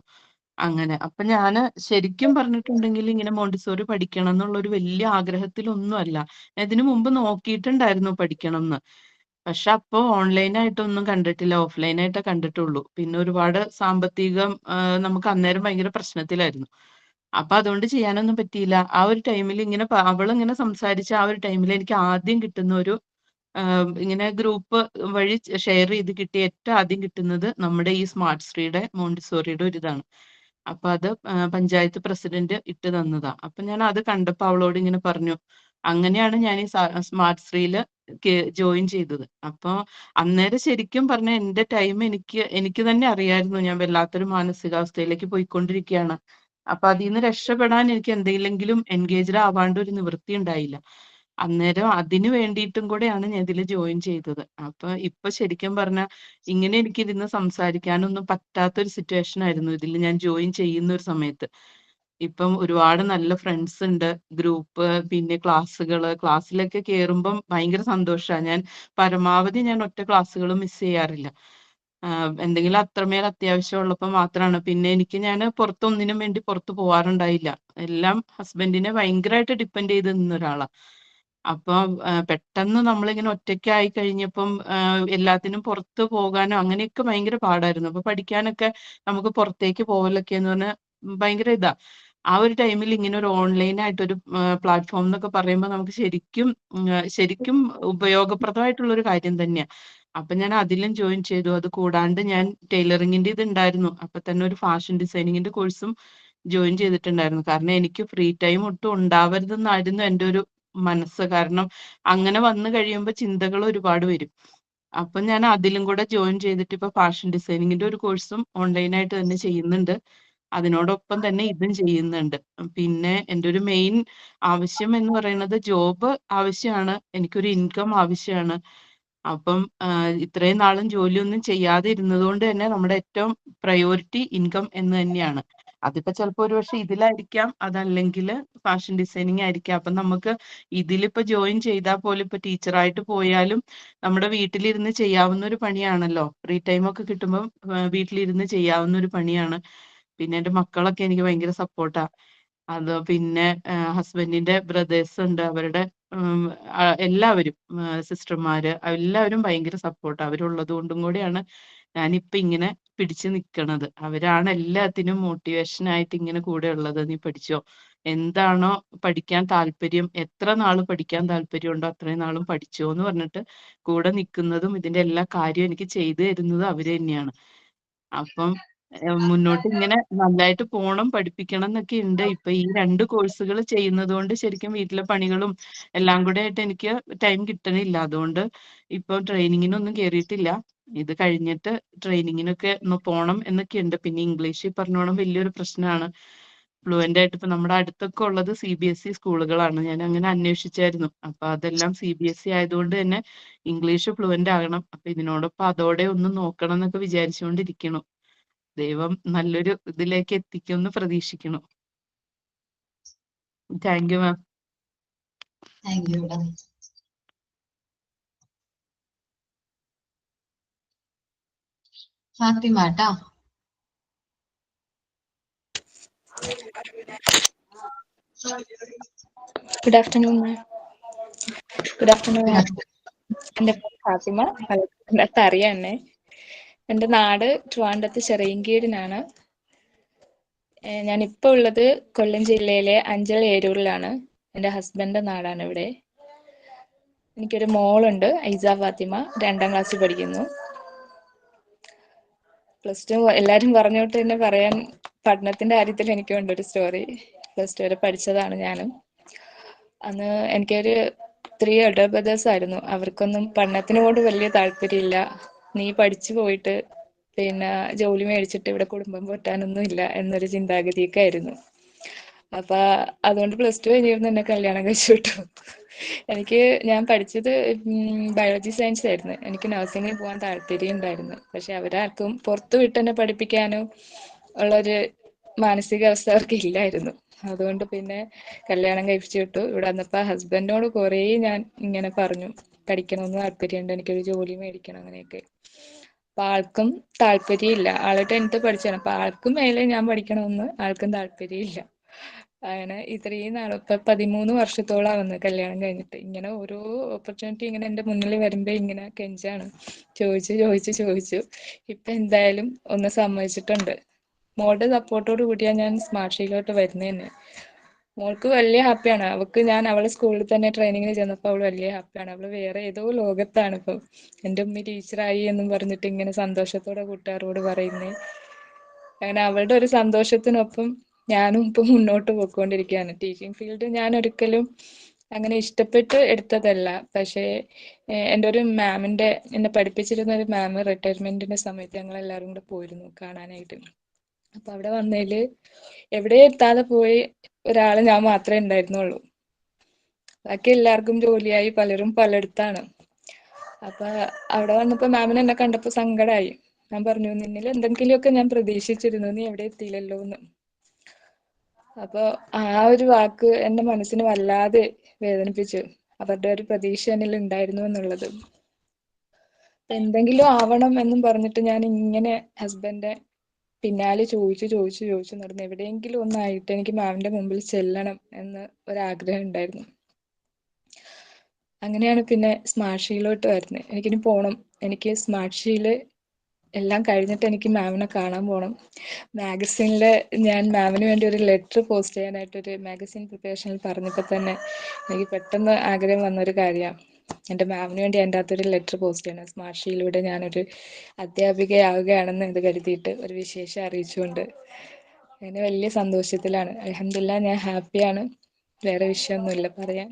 അങ്ങനെ. അപ്പൊ ഞാന് ശരിക്കും പറഞ്ഞിട്ടുണ്ടെങ്കിൽ ഇങ്ങനെ മോണ്ടിസോറി പഠിക്കണം എന്നുള്ള ഒരു വലിയ ആഗ്രഹത്തിലൊന്നും അല്ല. ഇതിനു മുമ്പ് നോക്കിയിട്ടുണ്ടായിരുന്നു പഠിക്കണംന്ന്. പക്ഷെ അപ്പൊ ഓൺലൈനായിട്ടൊന്നും കണ്ടിട്ടില്ല. ഓഫ്‌ലൈനായിട്ടേ കണ്ടിട്ടുള്ളൂ. പിന്നെ ഒരുപാട് സാമ്പത്തികം നമുക്ക് അന്നേരം ഭയങ്കര പ്രശ്നത്തിലായിരുന്നു. അപ്പൊ അതുകൊണ്ട് ചെയ്യാനൊന്നും പറ്റിയില്ല. ആ ഒരു ടൈമിൽ ഇങ്ങനെ അവളിങ്ങനെ സംസാരിച്ച ആ ഒരു ടൈമിൽ എനിക്ക് ആദ്യം കിട്ടുന്ന ഒരു ഇങ്ങനെ ഗ്രൂപ്പ് വഴി ഷെയർ ചെയ്ത് കിട്ടിയ ഏറ്റവും ആദ്യം കിട്ടുന്നത് നമ്മുടെ ഈ സ്മാർട്ട് ശ്രീയുടെ മോണ്ടിസോറിയുടെ ഒരിതാണ്. അപ്പൊ അത് പഞ്ചായത്ത് പ്രസിഡന്റ് ഇട്ട് തന്നതാ. അപ്പൊ ഞാൻ അത് കണ്ടപ്പോ അവളോട് ഇങ്ങനെ പറഞ്ഞു. അങ്ങനെയാണ് ഞാൻ ഈ സ്മാർട്ട് ശ്രീയില് ജോയിൻ ചെയ്തത്. അപ്പൊ അന്നേരം ശരിക്കും പറഞ്ഞാ എന്റെ ടൈം എനിക്ക് തന്നെ അറിയായിരുന്നു ഞാൻ വല്ലാത്തൊരു മാനസികാവസ്ഥയിലേക്ക് പോയിക്കൊണ്ടിരിക്കുകയാണ്. അപ്പൊ അതീന്ന് രക്ഷപ്പെടാൻ എനിക്ക് എന്തെങ്കിലും എൻഗേജ്ഡ് ആവാണ്ട് ഒരു നിവൃത്തി ഉണ്ടായില്ല. അന്നേരം അതിന് വേണ്ടിയിട്ടും കൂടെയാണ് ഞാൻ ഇതില് ജോയിൻ ചെയ്തത്. അപ്പൊ ഇപ്പൊ ശരിക്കും പറഞ്ഞാ ഇങ്ങനെ എനിക്കിരുന്ന് സംസാരിക്കാനൊന്നും പറ്റാത്തൊരു സിറ്റുവേഷൻ ആയിരുന്നു ഇതില് ഞാൻ ജോയിൻ ചെയ്യുന്ന ഒരു സമയത്ത്. ഇപ്പം ഒരുപാട് നല്ല ഫ്രണ്ട്സ് ഉണ്ട്. ഗ്രൂപ്പ് പിന്നെ ക്ലാസ്സിലൊക്കെ കേറുമ്പം ഭയങ്കര സന്തോഷാ. പരമാവധി ഞാൻ ഒറ്റ ക്ലാസ്സുകളും മിസ് ചെയ്യാറില്ല. എന്തെങ്കിലും അത്രമേൽ അത്യാവശ്യം ഉള്ളപ്പോ മാത്രാണ്. പിന്നെ ഞാന് പുറത്തൊന്നിനും വേണ്ടി പുറത്ത് പോവാറുണ്ടായില്ല. എല്ലാം ഹസ്ബൻഡിനെ ഭയങ്കരമായിട്ട് ഡിപ്പെൻഡ് ചെയ്ത് നിന്ന ഒരാളാ. അപ്പൊ പെട്ടെന്ന് നമ്മളിങ്ങനെ ഒറ്റയ്ക്കായി കഴിഞ്ഞപ്പം എല്ലാത്തിനും പുറത്ത് പോകാനോ അങ്ങനെയൊക്കെ ഭയങ്കര പാടായിരുന്നു. അപ്പൊ പഠിക്കാനൊക്കെ നമുക്ക് പുറത്തേക്ക് പോവലൊക്കെ എന്ന് പറഞ്ഞാ ഭയങ്കര ഇതാ. ആ ഒരു ടൈമിൽ ഇങ്ങനെ ഒരു ഓൺലൈനായിട്ടൊരു പ്ലാറ്റ്ഫോം എന്നൊക്കെ പറയുമ്പോ നമുക്ക് ശരിക്കും ഉപയോഗപ്രദമായിട്ടുള്ള ഒരു കാര്യം തന്നെയാ. അപ്പൊ ഞാൻ അതിലും ജോയിൻ ചെയ്തു. അത് കൂടാണ്ട് ഞാൻ ടൈലറിങ്ങിന്റെ ഇതുണ്ടായിരുന്നു. അപ്പൊ തന്നെ ഒരു ഫാഷൻ ഡിസൈനിങ്ങിന്റെ കോഴ്സും ജോയിൻ ചെയ്തിട്ടുണ്ടായിരുന്നു. കാരണം എനിക്ക് ഫ്രീ ടൈം ഒട്ടും ഉണ്ടാവരുതെന്നായിരുന്നു എൻ്റെ ഒരു മനസ്സ്. കാരണം അങ്ങനെ വന്നു കഴിയുമ്പോ ചിന്തകൾ ഒരുപാട് വരും. അപ്പൊ ഞാൻ അതിലും കൂടെ ജോയിൻ ചെയ്തിട്ട് ഇപ്പൊ ഫാഷൻ ഡിസൈനിങ്ങിന്റെ ഒരു കോഴ്സും ഓൺലൈനായിട്ട് തന്നെ ചെയ്യുന്നുണ്ട്. അതിനോടൊപ്പം തന്നെ ഇതും ചെയ്യുന്നുണ്ട്. പിന്നെ എൻ്റെ ഒരു മെയിൻ ആവശ്യം എന്ന് പറയുന്നത് ജോബ് ആവശ്യമാണ്. എനിക്കൊരു ഇൻകം ആവശ്യമാണ്. അപ്പം ഇത്രയും നാളും ജോലിയൊന്നും ചെയ്യാതെ ഇരുന്നതുകൊണ്ട് തന്നെ നമ്മുടെ ഏറ്റവും പ്രയോറിറ്റി ഇൻകം എന്ന് തന്നെയാണ്. അതിപ്പോ ചിലപ്പോ ഒരുപക്ഷെ ഇതിലായിരിക്കാം, അതല്ലെങ്കില് ഫാഷൻ ഡിസൈനിങ് ആയിരിക്കാം. അപ്പൊ നമുക്ക് ഇതിലിപ്പോ ജോയിൻ ചെയ്താൽ പോലും ഇപ്പൊ ടീച്ചറായിട്ട് പോയാലും നമ്മുടെ വീട്ടിലിരുന്ന് ചെയ്യാവുന്ന ഒരു പണിയാണല്ലോ. ഫ്രീ ടൈം ഒക്കെ കിട്ടുമ്പോൾ വീട്ടിലിരുന്ന് ചെയ്യാവുന്ന ഒരു പണിയാണ്. പിന്നെ എൻ്റെ മക്കളൊക്കെ എനിക്ക് ഭയങ്കര സപ്പോർട്ടാ. അത് പിന്നെ ഹസ്ബൻഡിന്റെ ബ്രദേഴ്സ് ഉണ്ട്. അവരുടെ എല്ലാവരും സിസ്റ്റർമാര് എല്ലാവരും ഭയങ്കര സപ്പോർട്ടാ. അവരുള്ളത് കൊണ്ടും കൂടിയാണ് ഞാനിപ്പോ ഇങ്ങനെ പിടിച്ചു നിക്കണത്. അവരാണ് എല്ലാത്തിനും മോട്ടിവേഷൻ ആയിട്ട് ഇങ്ങനെ കൂടെ ഉള്ളത്. നീ പഠിച്ചോ, എന്താണോ പഠിക്കാൻ താല്പര്യം, എത്ര നാള് പഠിക്കാൻ താല്പര്യമുണ്ടോ അത്രയും നാളും പഠിച്ചോ എന്ന് പറഞ്ഞിട്ട് കൂടെ നിൽക്കുന്നതും ഇതിന്റെ എല്ലാ കാര്യവും എനിക്ക് ചെയ്തു തരുന്നതും അവര് തന്നെയാണ്. അപ്പം മുന്നോട്ട് ഇങ്ങനെ നന്നായിട്ട് പോണം, പഠിപ്പിക്കണം എന്നൊക്കെ ഉണ്ട്. ഇപ്പൊ ഈ 2 കോഴ്സുകൾ ചെയ്യുന്നത് കൊണ്ട് ശരിക്കും വീട്ടിലെ പണികളും എല്ലാം കൂടെ ആയിട്ട് എനിക്ക് ടൈം കിട്ടണില്ല. അതുകൊണ്ട് ഇപ്പൊ ട്രെയിനിങ്ങിനൊന്നും കേറിയിട്ടില്ല. ഇത് കഴിഞ്ഞിട്ട് ട്രെയിനിങ്ങിനൊക്കെ ഒന്ന് പോണം എന്നൊക്കെ ഉണ്ട്. പിന്നെ ഇംഗ്ലീഷ് ഈ പറഞ്ഞോണം വലിയൊരു പ്രശ്നമാണ്. ഫ്ലുവന്റ് ആയിട്ട് ഇപ്പൊ നമ്മുടെ അടുത്തൊക്കെ ഉള്ളത് CBSE സ്കൂളുകളാണ്. ഞാൻ അങ്ങനെ അന്വേഷിച്ചായിരുന്നു. അപ്പൊ അതെല്ലാം CBSE ആയതുകൊണ്ട് തന്നെ ഇംഗ്ലീഷ് ഫ്ലുവന്റ് ആകണം. അപ്പൊ ഇതിനോടൊപ്പം അതോടെ ഒന്ന് നോക്കണം എന്നൊക്കെ വിചാരിച്ചുകൊണ്ടിരിക്കണു. ദൈവം നല്ലൊരു ഇതിലേക്ക് എത്തിക്കുമെന്ന് പ്രതീക്ഷിക്കുന്നു. Thank you ma'am. Thank you. Fathima ട്ടാ. Good afternoon ma'am. Good afternoon ma'am. എൻ്റെ പേര് ഫാത്തിമ. പലർക്കും അറിയാം എന്നെ. എൻ്റെ നാട് ട്രിവാൻഡ്രത്ത് ചെറിയൻകീഴിനാണ്. ഞാനിപ്പോൾ ഉള്ളത് കൊല്ലം ജില്ലയിലെ അഞ്ചൽ ഏരൂരിലാണ്. എൻ്റെ ഹസ്ബൻഡിന്റെ നാടാണ് ഇവിടെ. എനിക്കൊരു മോളുണ്ട്, ഐസ ഫാത്തിമ, 2ാം ക്ലാസ്സിൽ പഠിക്കുന്നു. +2 എല്ലാവരും പറഞ്ഞോട്ട് തന്നെ പറയാൻ പഠനത്തിന്റെ കാര്യത്തിൽ എനിക്കുണ്ട് ഒരു സ്റ്റോറി. +2 വരെ പഠിച്ചതാണ് ഞാനും. അന്ന് എനിക്കൊരു 3 എൽഡർ ബ്രദേഴ്സ് ആയിരുന്നു. അവർക്കൊന്നും പഠനത്തിനോട് വലിയ താല്പര്യമില്ല. നീ പഠിച്ചു പോയിട്ട് പിന്നെ ജോലി മേടിച്ചിട്ട് ഇവിടെ കുടുംബം പോറ്റാനൊന്നും ഇല്ല എന്നൊരു ചിന്താഗതിയൊക്കെ ആയിരുന്നു. അപ്പൊ അതുകൊണ്ട് +2 കഴിഞ്ഞിരുന്നു എന്നെ കല്യാണം കഴിച്ചു വിട്ടു. ഞാൻ പഠിച്ചത് ബയോളജി സയൻസ് ആയിരുന്നു. എനിക്ക് നഴ്സിംഗിൽ പോകാൻ താല്പര്യം ഉണ്ടായിരുന്നു. പക്ഷെ അവരാർക്കും പുറത്തു വിട്ട് എന്നെ പഠിപ്പിക്കാനോ ഉള്ളൊരു മാനസികാവസ്ഥ അവർക്ക് ഇല്ലായിരുന്നു. അതുകൊണ്ട് പിന്നെ കല്യാണം കഴിപ്പിച്ചു വിട്ടു. ഇവിടെ വന്നപ്പോൾ ഹസ്ബൻഡിനോട് കുറേ ഞാൻ ഇങ്ങനെ പറഞ്ഞു, പഠിക്കണമെന്ന് താല്പര്യമുണ്ട്, എനിക്കൊരു ജോലി മേടിക്കണം അങ്ങനെയൊക്കെ. അപ്പൊ ആൾക്കും താല്പര്യമില്ല. ആള് 10th പഠിച്ചാണ്. അപ്പൊ ആൾക്കും മേലെ ഞാൻ പഠിക്കണമെന്ന് ആൾക്കും താല്പര്യമില്ല. അങ്ങനെ ഇത്രയും നാൾ ഇപ്പൊ 13 വർഷത്തോളാവുന്നു കല്യാണം കഴിഞ്ഞിട്ട്. ഇങ്ങനെ ഓരോ ഓപ്പർച്യൂണിറ്റി ഇങ്ങനെ എന്റെ മുന്നിൽ വരുമ്പോ ഇങ്ങനെ കെഞ്ചാണ്. ചോദിച്ചു ഇപ്പൊ എന്തായാലും ഒന്ന് സമ്മതിച്ചിട്ടുണ്ട്. മോളുടെ സപ്പോർട്ടോട് കൂടിയാ ഞാൻ സ്മാർട്ട് ഷീയിലോട്ട് വരുന്നത് തന്നെ. മോൾക്ക് വലിയ ഹാപ്പിയാണ്. ഞാൻ അവളെ സ്കൂളിൽ തന്നെ ട്രെയിനിങ്ങിന് ചെന്നപ്പോൾ അവൾ വലിയ ഹാപ്പിയാണ്. അവള് വേറെ ഏതോ ലോകത്താണ് ഇപ്പൊ. എന്റെ ഉമ്മി ടീച്ചറായി എന്നും പറഞ്ഞിട്ട് ഇങ്ങനെ സന്തോഷത്തോടെ കൂട്ടുകാരോട് പറയുന്നേ. അങ്ങനെ അവളുടെ ഒരു സന്തോഷത്തിനൊപ്പം ഞാനും ഇപ്പൊ മുന്നോട്ട് പോയിക്കൊണ്ടിരിക്കുകയാണ്. ടീച്ചിങ് ഫീൽഡ് ഞാൻ ഒരിക്കലും അങ്ങനെ ഇഷ്ടപ്പെട്ട് എടുത്തതല്ല. പക്ഷേ എൻ്റെ ഒരു എന്നെ പഠിപ്പിച്ചിരുന്ന ഒരു മാം റിട്ടയർമെന്റിന്റെ സമയത്ത് ഞങ്ങൾ എല്ലാവരും കൂടെ പോയിരുന്നു കാണാനായിട്ട്. അപ്പൊ അവിടെ വന്നതില് എവിടെ എത്താതെ പോയി ഒരാള് ഞാൻ മാത്രമേ ഉണ്ടായിരുന്നുള്ളൂ. ബാക്കി എല്ലാവർക്കും ജോലിയായി, പലരും പലയിടത്താണ്. അപ്പൊ അവിടെ വന്നപ്പോ മാമിന് എന്നെ കണ്ടപ്പോ സങ്കടമായി. ഞാൻ പറഞ്ഞു, നിന്നിൽ എന്തെങ്കിലുമൊക്കെ ഞാൻ പ്രതീക്ഷിച്ചിരുന്നു, നീ എവിടെ എത്തിയില്ലല്ലോ എന്ന്. അപ്പൊ ആ ഒരു വാക്ക് എന്റെ മനസ്സിന് വല്ലാതെ വേദനിപ്പിച്ചു. അവരുടെ ഒരു പ്രതീക്ഷ എന്നിൽ ഉണ്ടായിരുന്നു എന്നുള്ളത്. എന്തെങ്കിലും ആവണം എന്നും പറഞ്ഞിട്ട് ഞാൻ ഇങ്ങനെ ഹസ്ബൻഡ് പിന്നാലെ ചോദിച്ചു നടന്നു. എവിടെയെങ്കിലും ഒന്നായിട്ട് എനിക്ക് മാമിന്റെ മുമ്പിൽ ചെല്ലണം എന്ന് ഒരാഗ്രഹം ഉണ്ടായിരുന്നു. അങ്ങനെയാണ് പിന്നെ സ്മാർട്ട് ഷീയിലോട്ട് വരുന്നത്. എനിക്കിനി പോണം. എനിക്ക് സ്മാർട്ട് ഷീയില് എല്ലാം കഴിഞ്ഞിട്ട് എനിക്ക് മാമിനെ കാണാൻ പോണം. മാഗസിനില് ഞാൻ മാമിന് വേണ്ടി ഒരു ലെറ്റർ പോസ്റ്റ് ചെയ്യാനായിട്ടൊരു മാഗസിൻ പ്രിപ്പറേഷനിൽ പറഞ്ഞപ്പോൾ തന്നെ എനിക്ക് പെട്ടെന്ന് ആഗ്രഹം വന്നൊരു കാര്യമാണ്. എൻ്റെ മാമിന് വേണ്ടി അതിൻ്റെ അകത്തൊരു ലെറ്റർ പോസ്റ്റ് ചെയ്യണം. സ്മാർട്ട് ഷീയിലൂടെ ഞാനൊരു അധ്യാപികയാവുകയാണെന്ന് ഇത് കരുതിയിട്ട് ഒരു വിശേഷം അറിയിച്ചുകൊണ്ട്. അങ്ങനെ വലിയ സന്തോഷത്തിലാണ്. അൽഹംദുലില്ലാഹ് ഞാൻ ഹാപ്പിയാണ്. വേറെ വിഷയമൊന്നുമില്ല പറയാൻ.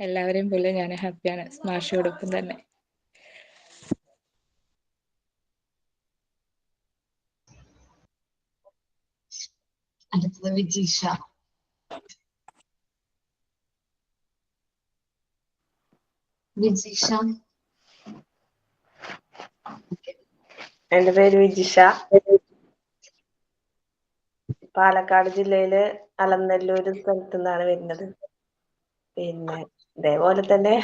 എല്ലാവരെയും പോലെ ഞാൻ ഹാപ്പിയാണ് സ്മാർട്ട് ഷീയോടൊപ്പം തന്നെ. അടുത്തത് വിജീഷ. വിജീഷ. എൻ്റെ പേര് വിജിഷ. പാലക്കാട് ജില്ലയില് അലനല്ലൂര് സ്ഥലത്തു നിന്നാണ് വരുന്നത്. പിന്നെ ഇതേപോലെ തന്നെ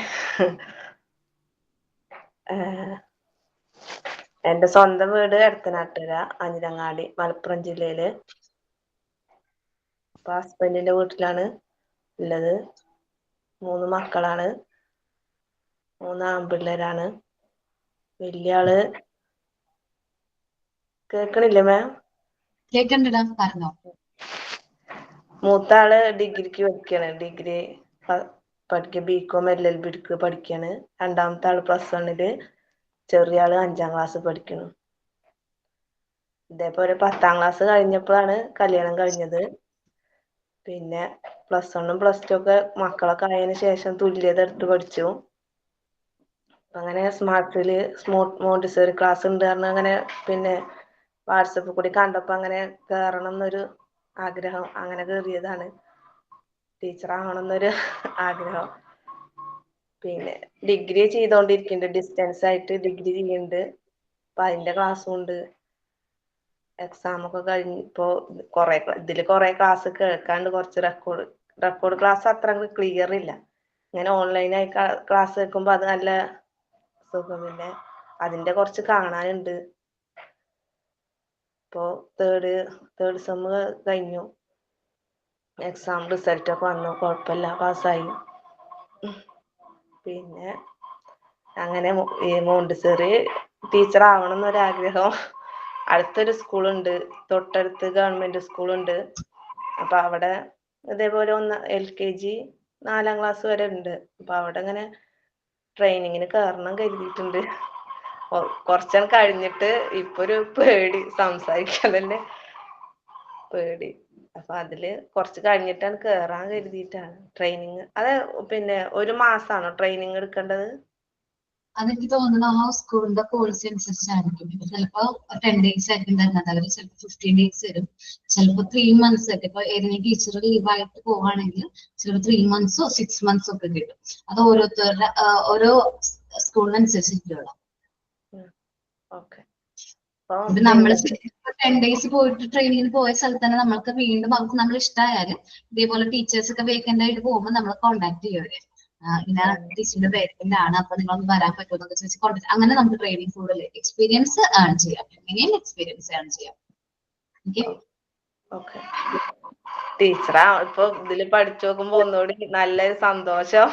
എൻ്റെ സ്വന്തം വീട് എടത്തനാട്ടുകര, അഞ്ചരങ്ങാടി, മലപ്പുറം ജില്ലയില്. ഇപ്പൊ ഹസ്ബൻഡിന്റെ വീട്ടിലാണ് ഉള്ളത്. 3 മക്കളാണ്. 3 ആൺപിള്ളേരാണ്. വലിയ ആള് കേൾക്കണില്ലേ മാം? കേൾക്കണ്ടടാ, പറഞ്ഞോ. മൂത്ത ആള് ഡിഗ്രിക്ക് പഠിക്കാണ്. ഡിഗ്രി പഠിക്കുക, BCom LLB പഠിക്കാണ്. രണ്ടാമത്തെ ആള് +1. ചെറിയ ആള് 5ാം ക്ലാസ് പഠിക്കുന്നു. ഇതേപോലെ 10ാം ക്ലാസ് കഴിഞ്ഞപ്പോഴാണ് കല്യാണം കഴിഞ്ഞത്. പിന്നെ +1 +2 ഒക്കെ മക്കളൊക്കെ ആയതിനു ശേഷം തുല്യത എടുത്ത് പഠിച്ചു. അങ്ങനെ മോണ്ടിസോറി ക്ലാസ് ഉണ്ട് പറഞ്ഞ് അങ്ങനെ പിന്നെ വാട്സപ്പിൽ കൂടി കണ്ടപ്പോ അങ്ങനെ കേറണം എന്നൊരു ആഗ്രഹം. അങ്ങനെ കയറിയതാണ്. ടീച്ചർ ആവണമെന്നൊരു ആഗ്രഹം. പിന്നെ ഡിഗ്രി ചെയ്തോണ്ടിരിക്കുന്നുണ്ട്. ഡിസ്റ്റൻസ് ആയിട്ട് ഡിഗ്രി ചെയ്യുന്നുണ്ട്. അപ്പൊ അതിന്റെ ക്ലാസ്സും ഉണ്ട്. എക്സാം ഒക്കെ കഴിഞ്ഞ് ഇപ്പോ ഇതില് കുറെ ക്ലാസ് കേൾക്കാണ്ട്. കുറച്ച് റെക്കോർഡ് ക്ലാസ് അത്ര ക്ലിയർ ഇല്ല. ഇങ്ങനെ ഓൺലൈനായി ക്ലാസ് കേൾക്കുമ്പോ അത് നല്ല സുഖം. പിന്നെ അതിന്റെ കുറച്ച് കാണാനുണ്ട്. ഇപ്പോ തേർഡ് സെം കഴിഞ്ഞു. എക്സാം റിസൾട്ട് ഒക്കെ വന്നു. കുഴപ്പമില്ല, പാസ്സായി. പിന്നെ അങ്ങനെ ഈ മോണ്ടിസോറി ടീച്ചർ ആവണം എന്നൊരാഗ്രഹം. അടുത്തൊരു സ്കൂളുണ്ട്, തൊട്ടടുത്ത് ഗവൺമെന്റ് സ്കൂളുണ്ട്. അപ്പൊ അവിടെ ഇതേപോലെ LKG 4ാം ക്ലാസ് വരെ ഉണ്ട്. അപ്പൊ അവിടെ ഇങ്ങനെ ട്രെയിനിങ്ങിന് കയറണം കരുതിയിട്ടുണ്ട്. കുറച്ചാൽ കഴിഞ്ഞിട്ട് ഇപ്പൊ ഒരു പേടി, സംസാരിക്കാൻ തന്നെ പേടി. അപ്പൊ അതില് കുറച്ച് കഴിഞ്ഞിട്ടാണ് കേറാൻ കരുതിയിട്ടാണ്. ട്രെയിനിങ് അത് പിന്നെ 1 മാസമാണോ ട്രെയിനിങ് എടുക്കേണ്ടത്? അതെനിക്ക് തോന്നുന്നു ആ സ്കൂളിന്റെ കോഴ്സ് അനുസരിച്ചായിരിക്കും. ചിലപ്പോ 10 days ആയിരിക്കും തരുന്നത്. അവര് ചിലപ്പോൾ 15 days വരും. ചിലപ്പോൾ 3 months ആയിരിക്കും. ഇപ്പൊ ഏതെങ്കിലും ടീച്ചർ ലീവായിട്ട് പോവാണെങ്കിൽ ചിലപ്പോൾ 3 months 6 months ഒക്കെ കിട്ടും. അത് ഓരോ സ്കൂളിനനുസരിച്ചിട്ടുള്ള. ഇത് നമ്മള് 10 days പോയിട്ട് ട്രെയിനിങ്ങിന് പോയ സ്ഥലത്ത് തന്നെ നമ്മൾക്ക് വീണ്ടും നമ്മൾ ഇഷ്ടമായാലും ഇതേപോലെ ടീച്ചേഴ്സ് ഒക്കെ വേക്കന്റ് ആയിട്ട് പോകുമ്പോൾ നമ്മൾ കോൺടാക്ട് ചെയ്യും അവരെ. ഇങ്ങനെ ടീച്ചിന്റെ പേരന്റ് ആണ്, അപ്പൊ നിങ്ങളൊന്ന് വരാൻ പറ്റുമെന്നൊക്കെ ചോദിച്ച് കൊണ്ട് അങ്ങനെ നമുക്ക് ട്രെയിനിങ് കൂടുതൽ എക്സ്പീരിയൻസ് ഏൺ ചെയ്യാം. എങ്ങനെയും എക്സ്പീരിയൻസ് ഏൺ ചെയ്യാം. ഓക്കെ. ടീച്ചറാ ഇപ്പൊ ഇതില് പഠിച്ചു നോക്കുമ്പോ ഒന്നുകൂടി നല്ലൊരു സന്തോഷം.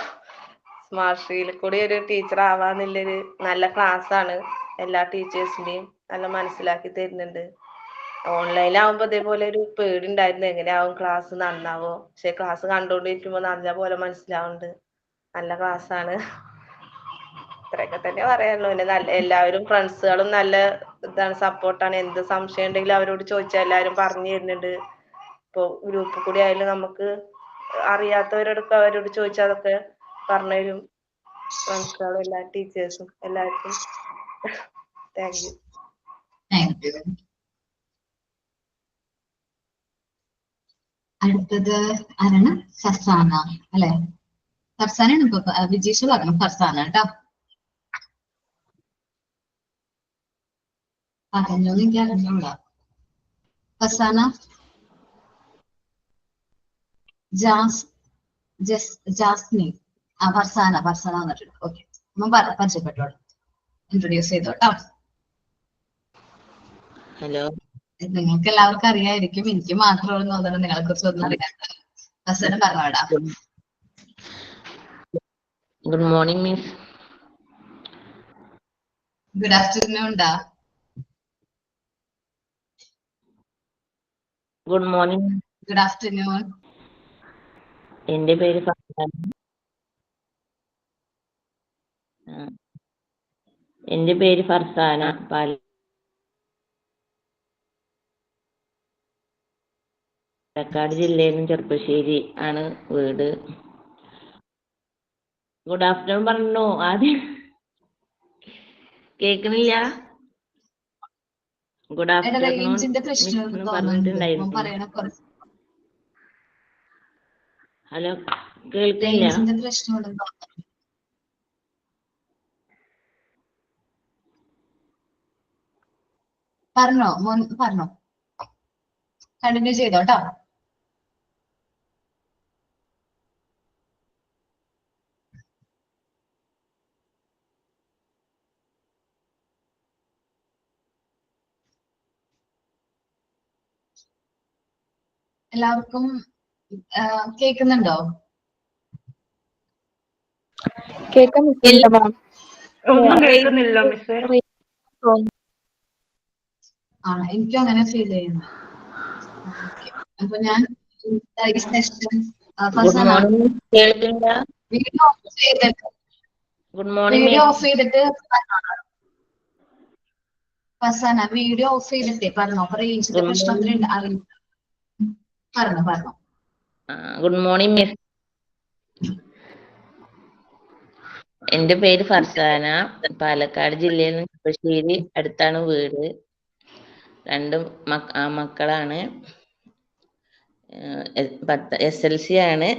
സ്മാർട്ട് ശ്രീയിൽ കൂടി ഒരു ടീച്ചർ ആവാന്നുള്ളൊരു നല്ല ക്ലാസ് ആണ്. എല്ലാ ടീച്ചേഴ്സിന്റെയും നല്ല മനസ്സിലാക്കി തരുന്നുണ്ട്. ഓൺലൈനാവുമ്പോ ഇതേപോലെ ഒരു പേടി ഉണ്ടായിരുന്നു, എങ്ങനെയാവും ക്ലാസ് നന്നാവോ. പക്ഷെ ക്ലാസ് കണ്ടുകൊണ്ടിരിക്കുമ്പോ നല്ല പോലെ മനസ്സിലാവുന്നുണ്ട്. നല്ല ക്ലാസ് ആണ്. ഇത്രയൊക്കെ തന്നെ പറയാനുള്ളൂ. പിന്നെ നല്ല എല്ലാവരും ഫ്രണ്ട്സുകളും നല്ല ഇതാണ്, സപ്പോർട്ടാണ്. എന്ത് സംശയം ഉണ്ടെങ്കിലും അവരോട് ചോദിച്ചാൽ എല്ലാവരും പറഞ്ഞു തരുന്നുണ്ട്. ഇപ്പൊ ഗ്രൂപ്പിൽ കൂടി ആയാലും നമുക്ക് അറിയാത്തവരോടൊക്കെ അവരോട് ചോദിച്ചാൽ അതൊക്കെ പറഞ്ഞുതരും. ഫ്രണ്ട്സുകളും എല്ലാ ടീച്ചേഴ്സും എല്ലാവർക്കും താങ്ക് യു. അടുത്തത് ആരാണ്? ഫർസാന അല്ലെ? ഫർസാനാണ് ഇപ്പൊ വിജീഷ് പറഞ്ഞു. ഫർസാന കേട്ടോ. പറഞ്ഞോന്ന് എനിക്ക് അറിഞ്ഞൂടാ. ഫർസാന ജാസ്മിൻ ഫർസാന വന്നിട്ടുണ്ട്. ഓക്കെ, പരിചയപ്പെട്ടോളൂ, ഇൻട്രൊഡ്യൂസ് ചെയ്തോട്ടോ. ഹലോ, നിങ്ങൾക്ക് എല്ലാവർക്കും അറിയായിരിക്കും, എനിക്ക് മാത്രമാണ് തോന്നുന്നത് നിങ്ങളെ കുറിച്ച് ഒന്നും അറിയാത്ത. ഫർസാന പറഞ്ഞോടാ. Good morning miss. Good afternoon ഡാ. Good morning. Good afternoon. എന്റെ പേര് ഫർസാന. എന്റെ പേര് ഫർസാന. പാലക്കാട് ജില്ലയിൽ നിന്ന് ചെറുപ്പശ്ശേരി ആണ് വീട്. ഗുഡ് ആഫ്റ്റർനൂൺ പറഞ്ഞു ആദ്യം. കേൾക്കണില്ല? ഗുഡ് ആഫ്റ്റർനൂൺ മിസ് പറഞ്ഞിട്ടുണ്ടായിരുന്നു. ഹലോ, കേൾക്കില്ല? പറഞ്ഞോ പറഞ്ഞോ, കണ്ടിന്യൂ ചെയ്തോട്ടോ. എല്ലാവർക്കും കേൾക്കുന്നുണ്ടോ? ഒന്നും കേൾക്കുന്നില്ല മിസ്സേ. എനിക്കും അങ്ങനെ ഫീൽ ചെയ്യുന്നു. അപ്പൊ ഞാൻ വീഡിയോ ഓഫ് ചെയ്തിട്ട് ഫസാന വീഡിയോ ഓഫ് ചെയ്തിട്ടേ പറഞ്ഞോ. അപ്പൊ റേഞ്ചിന്റെ പ്രശ്നത്തിനുണ്ട് അറിയില്ല. പറഞ്ഞോ. Good morning miss. എന്റെ പേര് ഫർസാന. പാലക്കാട് ജില്ലയിൽ നിന്ന് ചെറുപ്പശ്ശേരി അടുത്താണ് വീട്. രണ്ട് മക്കളാണ്. SLC ആണ്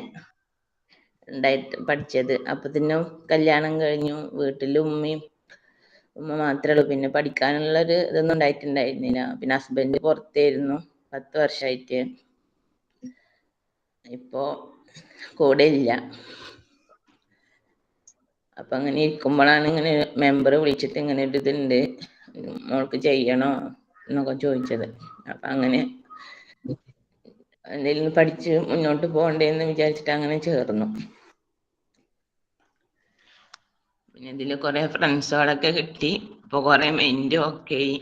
പഠിച്ചത്. അപ്പത്തിനും കല്യാണം കഴിഞ്ഞു. വീട്ടില് ഉമ്മ മാത്രമേ ഉള്ളൂ. പിന്നെ പഠിക്കാനുള്ളൊരു ഇതൊന്നും ഉണ്ടായിട്ടുണ്ടായിരുന്നില്ല. പിന്നെ ഹസ്ബൻഡ് പുറത്തായിരുന്നു 10 വർഷമായിട്ട്. ഇപ്പോ കൂടെ ഇല്ല. അപ്പൊ അങ്ങനെ ഇരിക്കുമ്പോഴാണ് ഇങ്ങനെ മെമ്പർ വിളിച്ചിട്ട് ഇങ്ങനെ ഒരു ഇതുണ്ട്, മോൾക്ക് ചെയ്യണോ എന്നൊക്കെ ചോദിച്ചത്. അപ്പൊ അങ്ങനെ എന്തെങ്കിലും പഠിച്ച് മുന്നോട്ട് പോകണ്ടേന്ന് വിചാരിച്ചിട്ട് അങ്ങനെ ചേർന്നു. പിന്നെ ഇതില് കുറെ ഫ്രണ്ട്സുകളൊക്കെ കിട്ടി. ഇപ്പൊ കുറെ മൈൻഡും ഒക്കെ ആയി.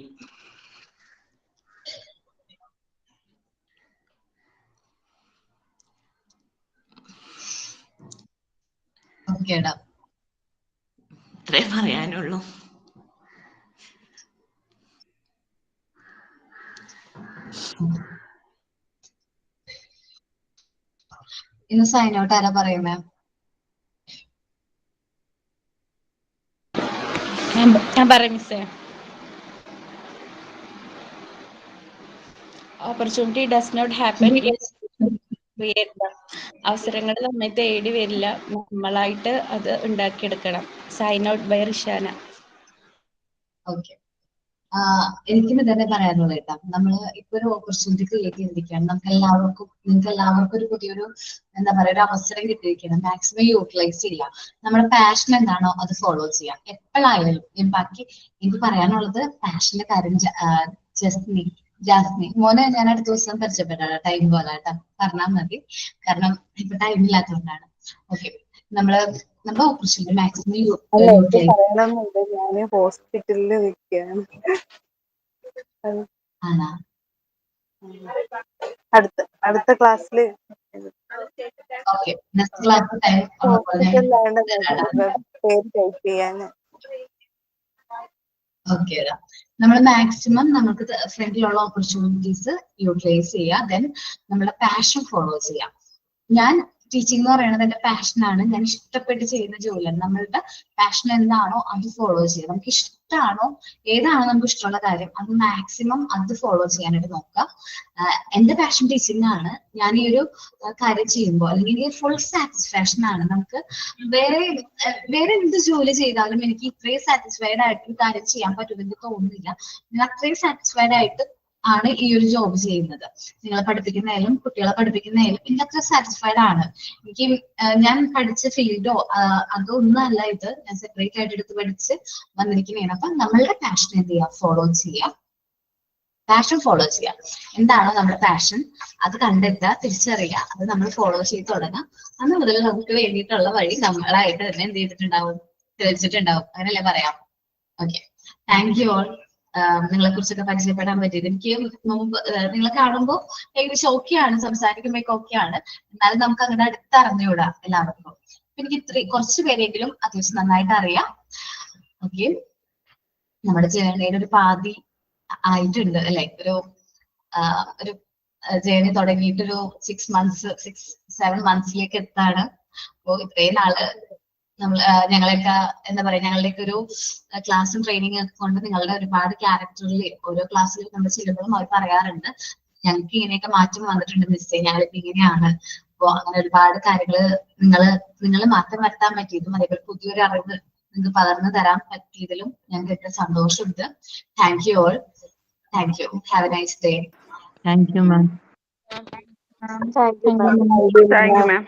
ഇത്രേ പറയാനുള്ളൂ. ഇന്ന് സൈൻ ഔട്ട് ആരാ പറയുന്നേ? ഞാൻ പറയാം മിസ്സേ. ഓപ്പർച്യൂണിറ്റി ഡസ് നോട്ട് ഹാപ്പൻ, അവസരങ്ങൾ നമ്മെ തേടി വരില്ല, നമ്മളായിട്ട് അത് ഉണ്ടാക്കിയെടുക്കണം. Sign out bye Rishana. Okay, എനിക്കും ഇതന്നെ പറയാനുള്ളത് കേട്ടോ. നമ്മള് ഇപ്പൊ ഒരു ഓപ്പർച്യൂണിറ്റി ക്രിയേറ്റ് ചെയ്തിരിക്കുകയാണ്. നിങ്ങൾക്ക് എല്ലാവർക്കും ഒരു പുതിയൊരു എന്താ പറയാ ഒരു അവസരം കിട്ടിയിരിക്കണം. മാക്സിമം യൂട്ടിലൈസ് ചെയ്യുക. നമ്മുടെ പാഷൻ എന്താണോ അത് ഫോളോ ചെയ്യാം എപ്പോഴായാലും. ബാക്കി എനിക്ക് പറയാനുള്ളത് പാഷന്റെ കാര്യം ജാസ്മി മോനെ ഞാൻ അടുത്ത ദിവസം പരിചയപ്പെട്ടാണ് ടൈം പോലെ കേട്ടോ പറഞ്ഞാൽ മതി. കാരണം ഇപ്പൊ ടൈം ഇല്ലാത്തതുകൊണ്ടാണ്. ഓക്കെ, നമ്മുടെ ഓപ്പർച്യൂണിറ്റി മാക്സിമം യൂട്ടിലൈസ്. പറയണമെന്നുണ്ട്, ഞാന് ഹോസ്പിറ്റലിൽ നിൽക്കുകയാണ്. ആണോ? അടുത്ത ക്ലാസ്സിൽ ഓക്കെ, നെക്സ്റ്റ് ക്ലാസ് ടൈം ഹോസ്പിറ്റലിലാണ് പേര് ടൈപ്പ് ചെയ്യാൻ. ഓക്കെ, നമ്മൾ മാക്സിമം നമുക്ക് ഫ്രണ്ടിലുള്ള ഓപ്പർച്യൂണിറ്റീസ് യൂട്ടിലൈസ് ചെയ്യുക. ദെൻ നമ്മുടെ പാഷൻ ഫോളോ ചെയ്യാം. ഞാൻ ടീച്ചിങ് എന്ന് പറയുന്നത് എന്റെ പാഷനാണ്. ഞാൻ ഇഷ്ടപ്പെട്ട് ചെയ്യുന്ന ജോലിയാണ്. നമ്മളുടെ പാഷൻ എന്താണോ അത് ഫോളോ ചെയ്യുക. നമുക്ക് ഇഷ്ടമാണോ ഏതാണോ നമുക്ക് ഇഷ്ടമുള്ള കാര്യം അത് മാക്സിമം അത് ഫോളോ ചെയ്യാനായിട്ട് നോക്കുക. എന്റെ പാഷൻ ടീച്ചിങ് ആണ്. ഞാൻ ഈ ഒരു കാര്യം ചെയ്യുമ്പോൾ അല്ലെങ്കിൽ ഫുൾ സാറ്റിസ്ഫാക്ഷൻ ആണ്. നമുക്ക് വേറെ എന്ത് ജോലി ചെയ്താലും എനിക്ക് ഇത്രയും സാറ്റിസ്ഫൈഡ് ആയിട്ട് കാര്യം ചെയ്യാൻ പറ്റുമെന്ന് തോന്നുന്നില്ല. ഞാൻ അത്രയും സാറ്റിസ്ഫൈഡ് ആയിട്ട് ആണ് ഈ ഒരു ജോബ് ചെയ്യുന്നത്. നിങ്ങളെ പഠിപ്പിക്കുന്നതിലും കുട്ടികളെ പഠിപ്പിക്കുന്നതിലും എനിക്ക് അത്ര സാറ്റിസ്ഫൈഡ് ആണ്. എനിക്ക് ഞാൻ പഠിച്ച ഫീൽഡോ അതൊന്നും അല്ല ഇത്. ഞാൻ സെപ്പറേറ്റ് ആയിട്ട് എടുത്ത് പഠിച്ച് വന്നിരിക്കുന്നതാണ്. അപ്പൊ നമ്മളുടെ പാഷൻ എന്ത് ചെയ്യുക, ഫോളോ ചെയ്യുക. പാഷൻ ഫോളോ ചെയ്യുക. എന്താണോ നമ്മുടെ പാഷൻ അത് കണ്ടെത്തുക, തിരിച്ചറിയുക, അത് നമ്മൾ ഫോളോ ചെയ്ത് തുടങ്ങാം. അന്ന് മുതൽ നമുക്ക് വേണ്ടിയിട്ടുള്ള വഴി നമ്മളായിട്ട് തന്നെ എന്ത് ചെയ്തിട്ടുണ്ടാവും, തെളിച്ചിട്ടുണ്ടാവും. അങ്ങനെയല്ലേ പറയാം. Okay, thank you all. നിങ്ങളെ കുറിച്ചൊക്കെ പരിചയപ്പെടാൻ പറ്റിയത് എനിക്ക് മുമ്പ് നിങ്ങളെ കാണുമ്പോൾ ഏകദേശം ഓക്കെയാണ്, സംസാരിക്കുമ്പോഴേക്കും ഓക്കെയാണ്. എന്നാലും നമുക്ക് അങ്ങനെ അടുത്തറിഞ്ഞുകൂടാ എല്ലാവർക്കും. എനിക്ക് കുറച്ച് പേരെങ്കിലും അത്യാവശ്യം നന്നായിട്ട് അറിയാം. ഓക്കെ, നമ്മുടെ ജേർണിയുടെ ഒരു പാതി ആയിട്ടുണ്ട് അല്ലെ. ഒരു ജേർണി തുടങ്ങിയിട്ടൊരു 6-7 മന്ത്സിലേക്ക് എത്താണ്. അപ്പോ ഇത്രയും നാള് നമ്മൾ ഞങ്ങളെയൊക്കെ എന്താ പറയാ ഞങ്ങളുടെയൊക്കെ ഒരു ക്ലാസ്സും ട്രെയിനിങ് ഒക്കെ കൊണ്ട് നിങ്ങളുടെ ഒരുപാട് ക്യാരക്ടറിൽ ഓരോ ക്ലാസ്സിൽ നമ്മൾ ചെല്ലുമ്പോഴും അവർ പറയാറുണ്ട് ഞങ്ങൾക്ക് ഇങ്ങനെയൊക്കെ മാറ്റം വന്നിട്ടുണ്ട് മിസ്സേ, ഞങ്ങളിപ്പോ ഇങ്ങനെയാണ്. അപ്പൊ അങ്ങനെ ഒരുപാട് കാര്യങ്ങള് നിങ്ങൾ മാറ്റം വരുത്താൻ പറ്റിയതും അതേപോലെ പുതിയൊരു അറിവ് നിങ്ങൾക്ക് പകർന്നു തരാൻ പറ്റിയതിലും ഞങ്ങൾക്ക് സന്തോഷമുണ്ട്. Thank you all. Thank you. Have A nice day. Thank you ma'am. Thank you ma'am.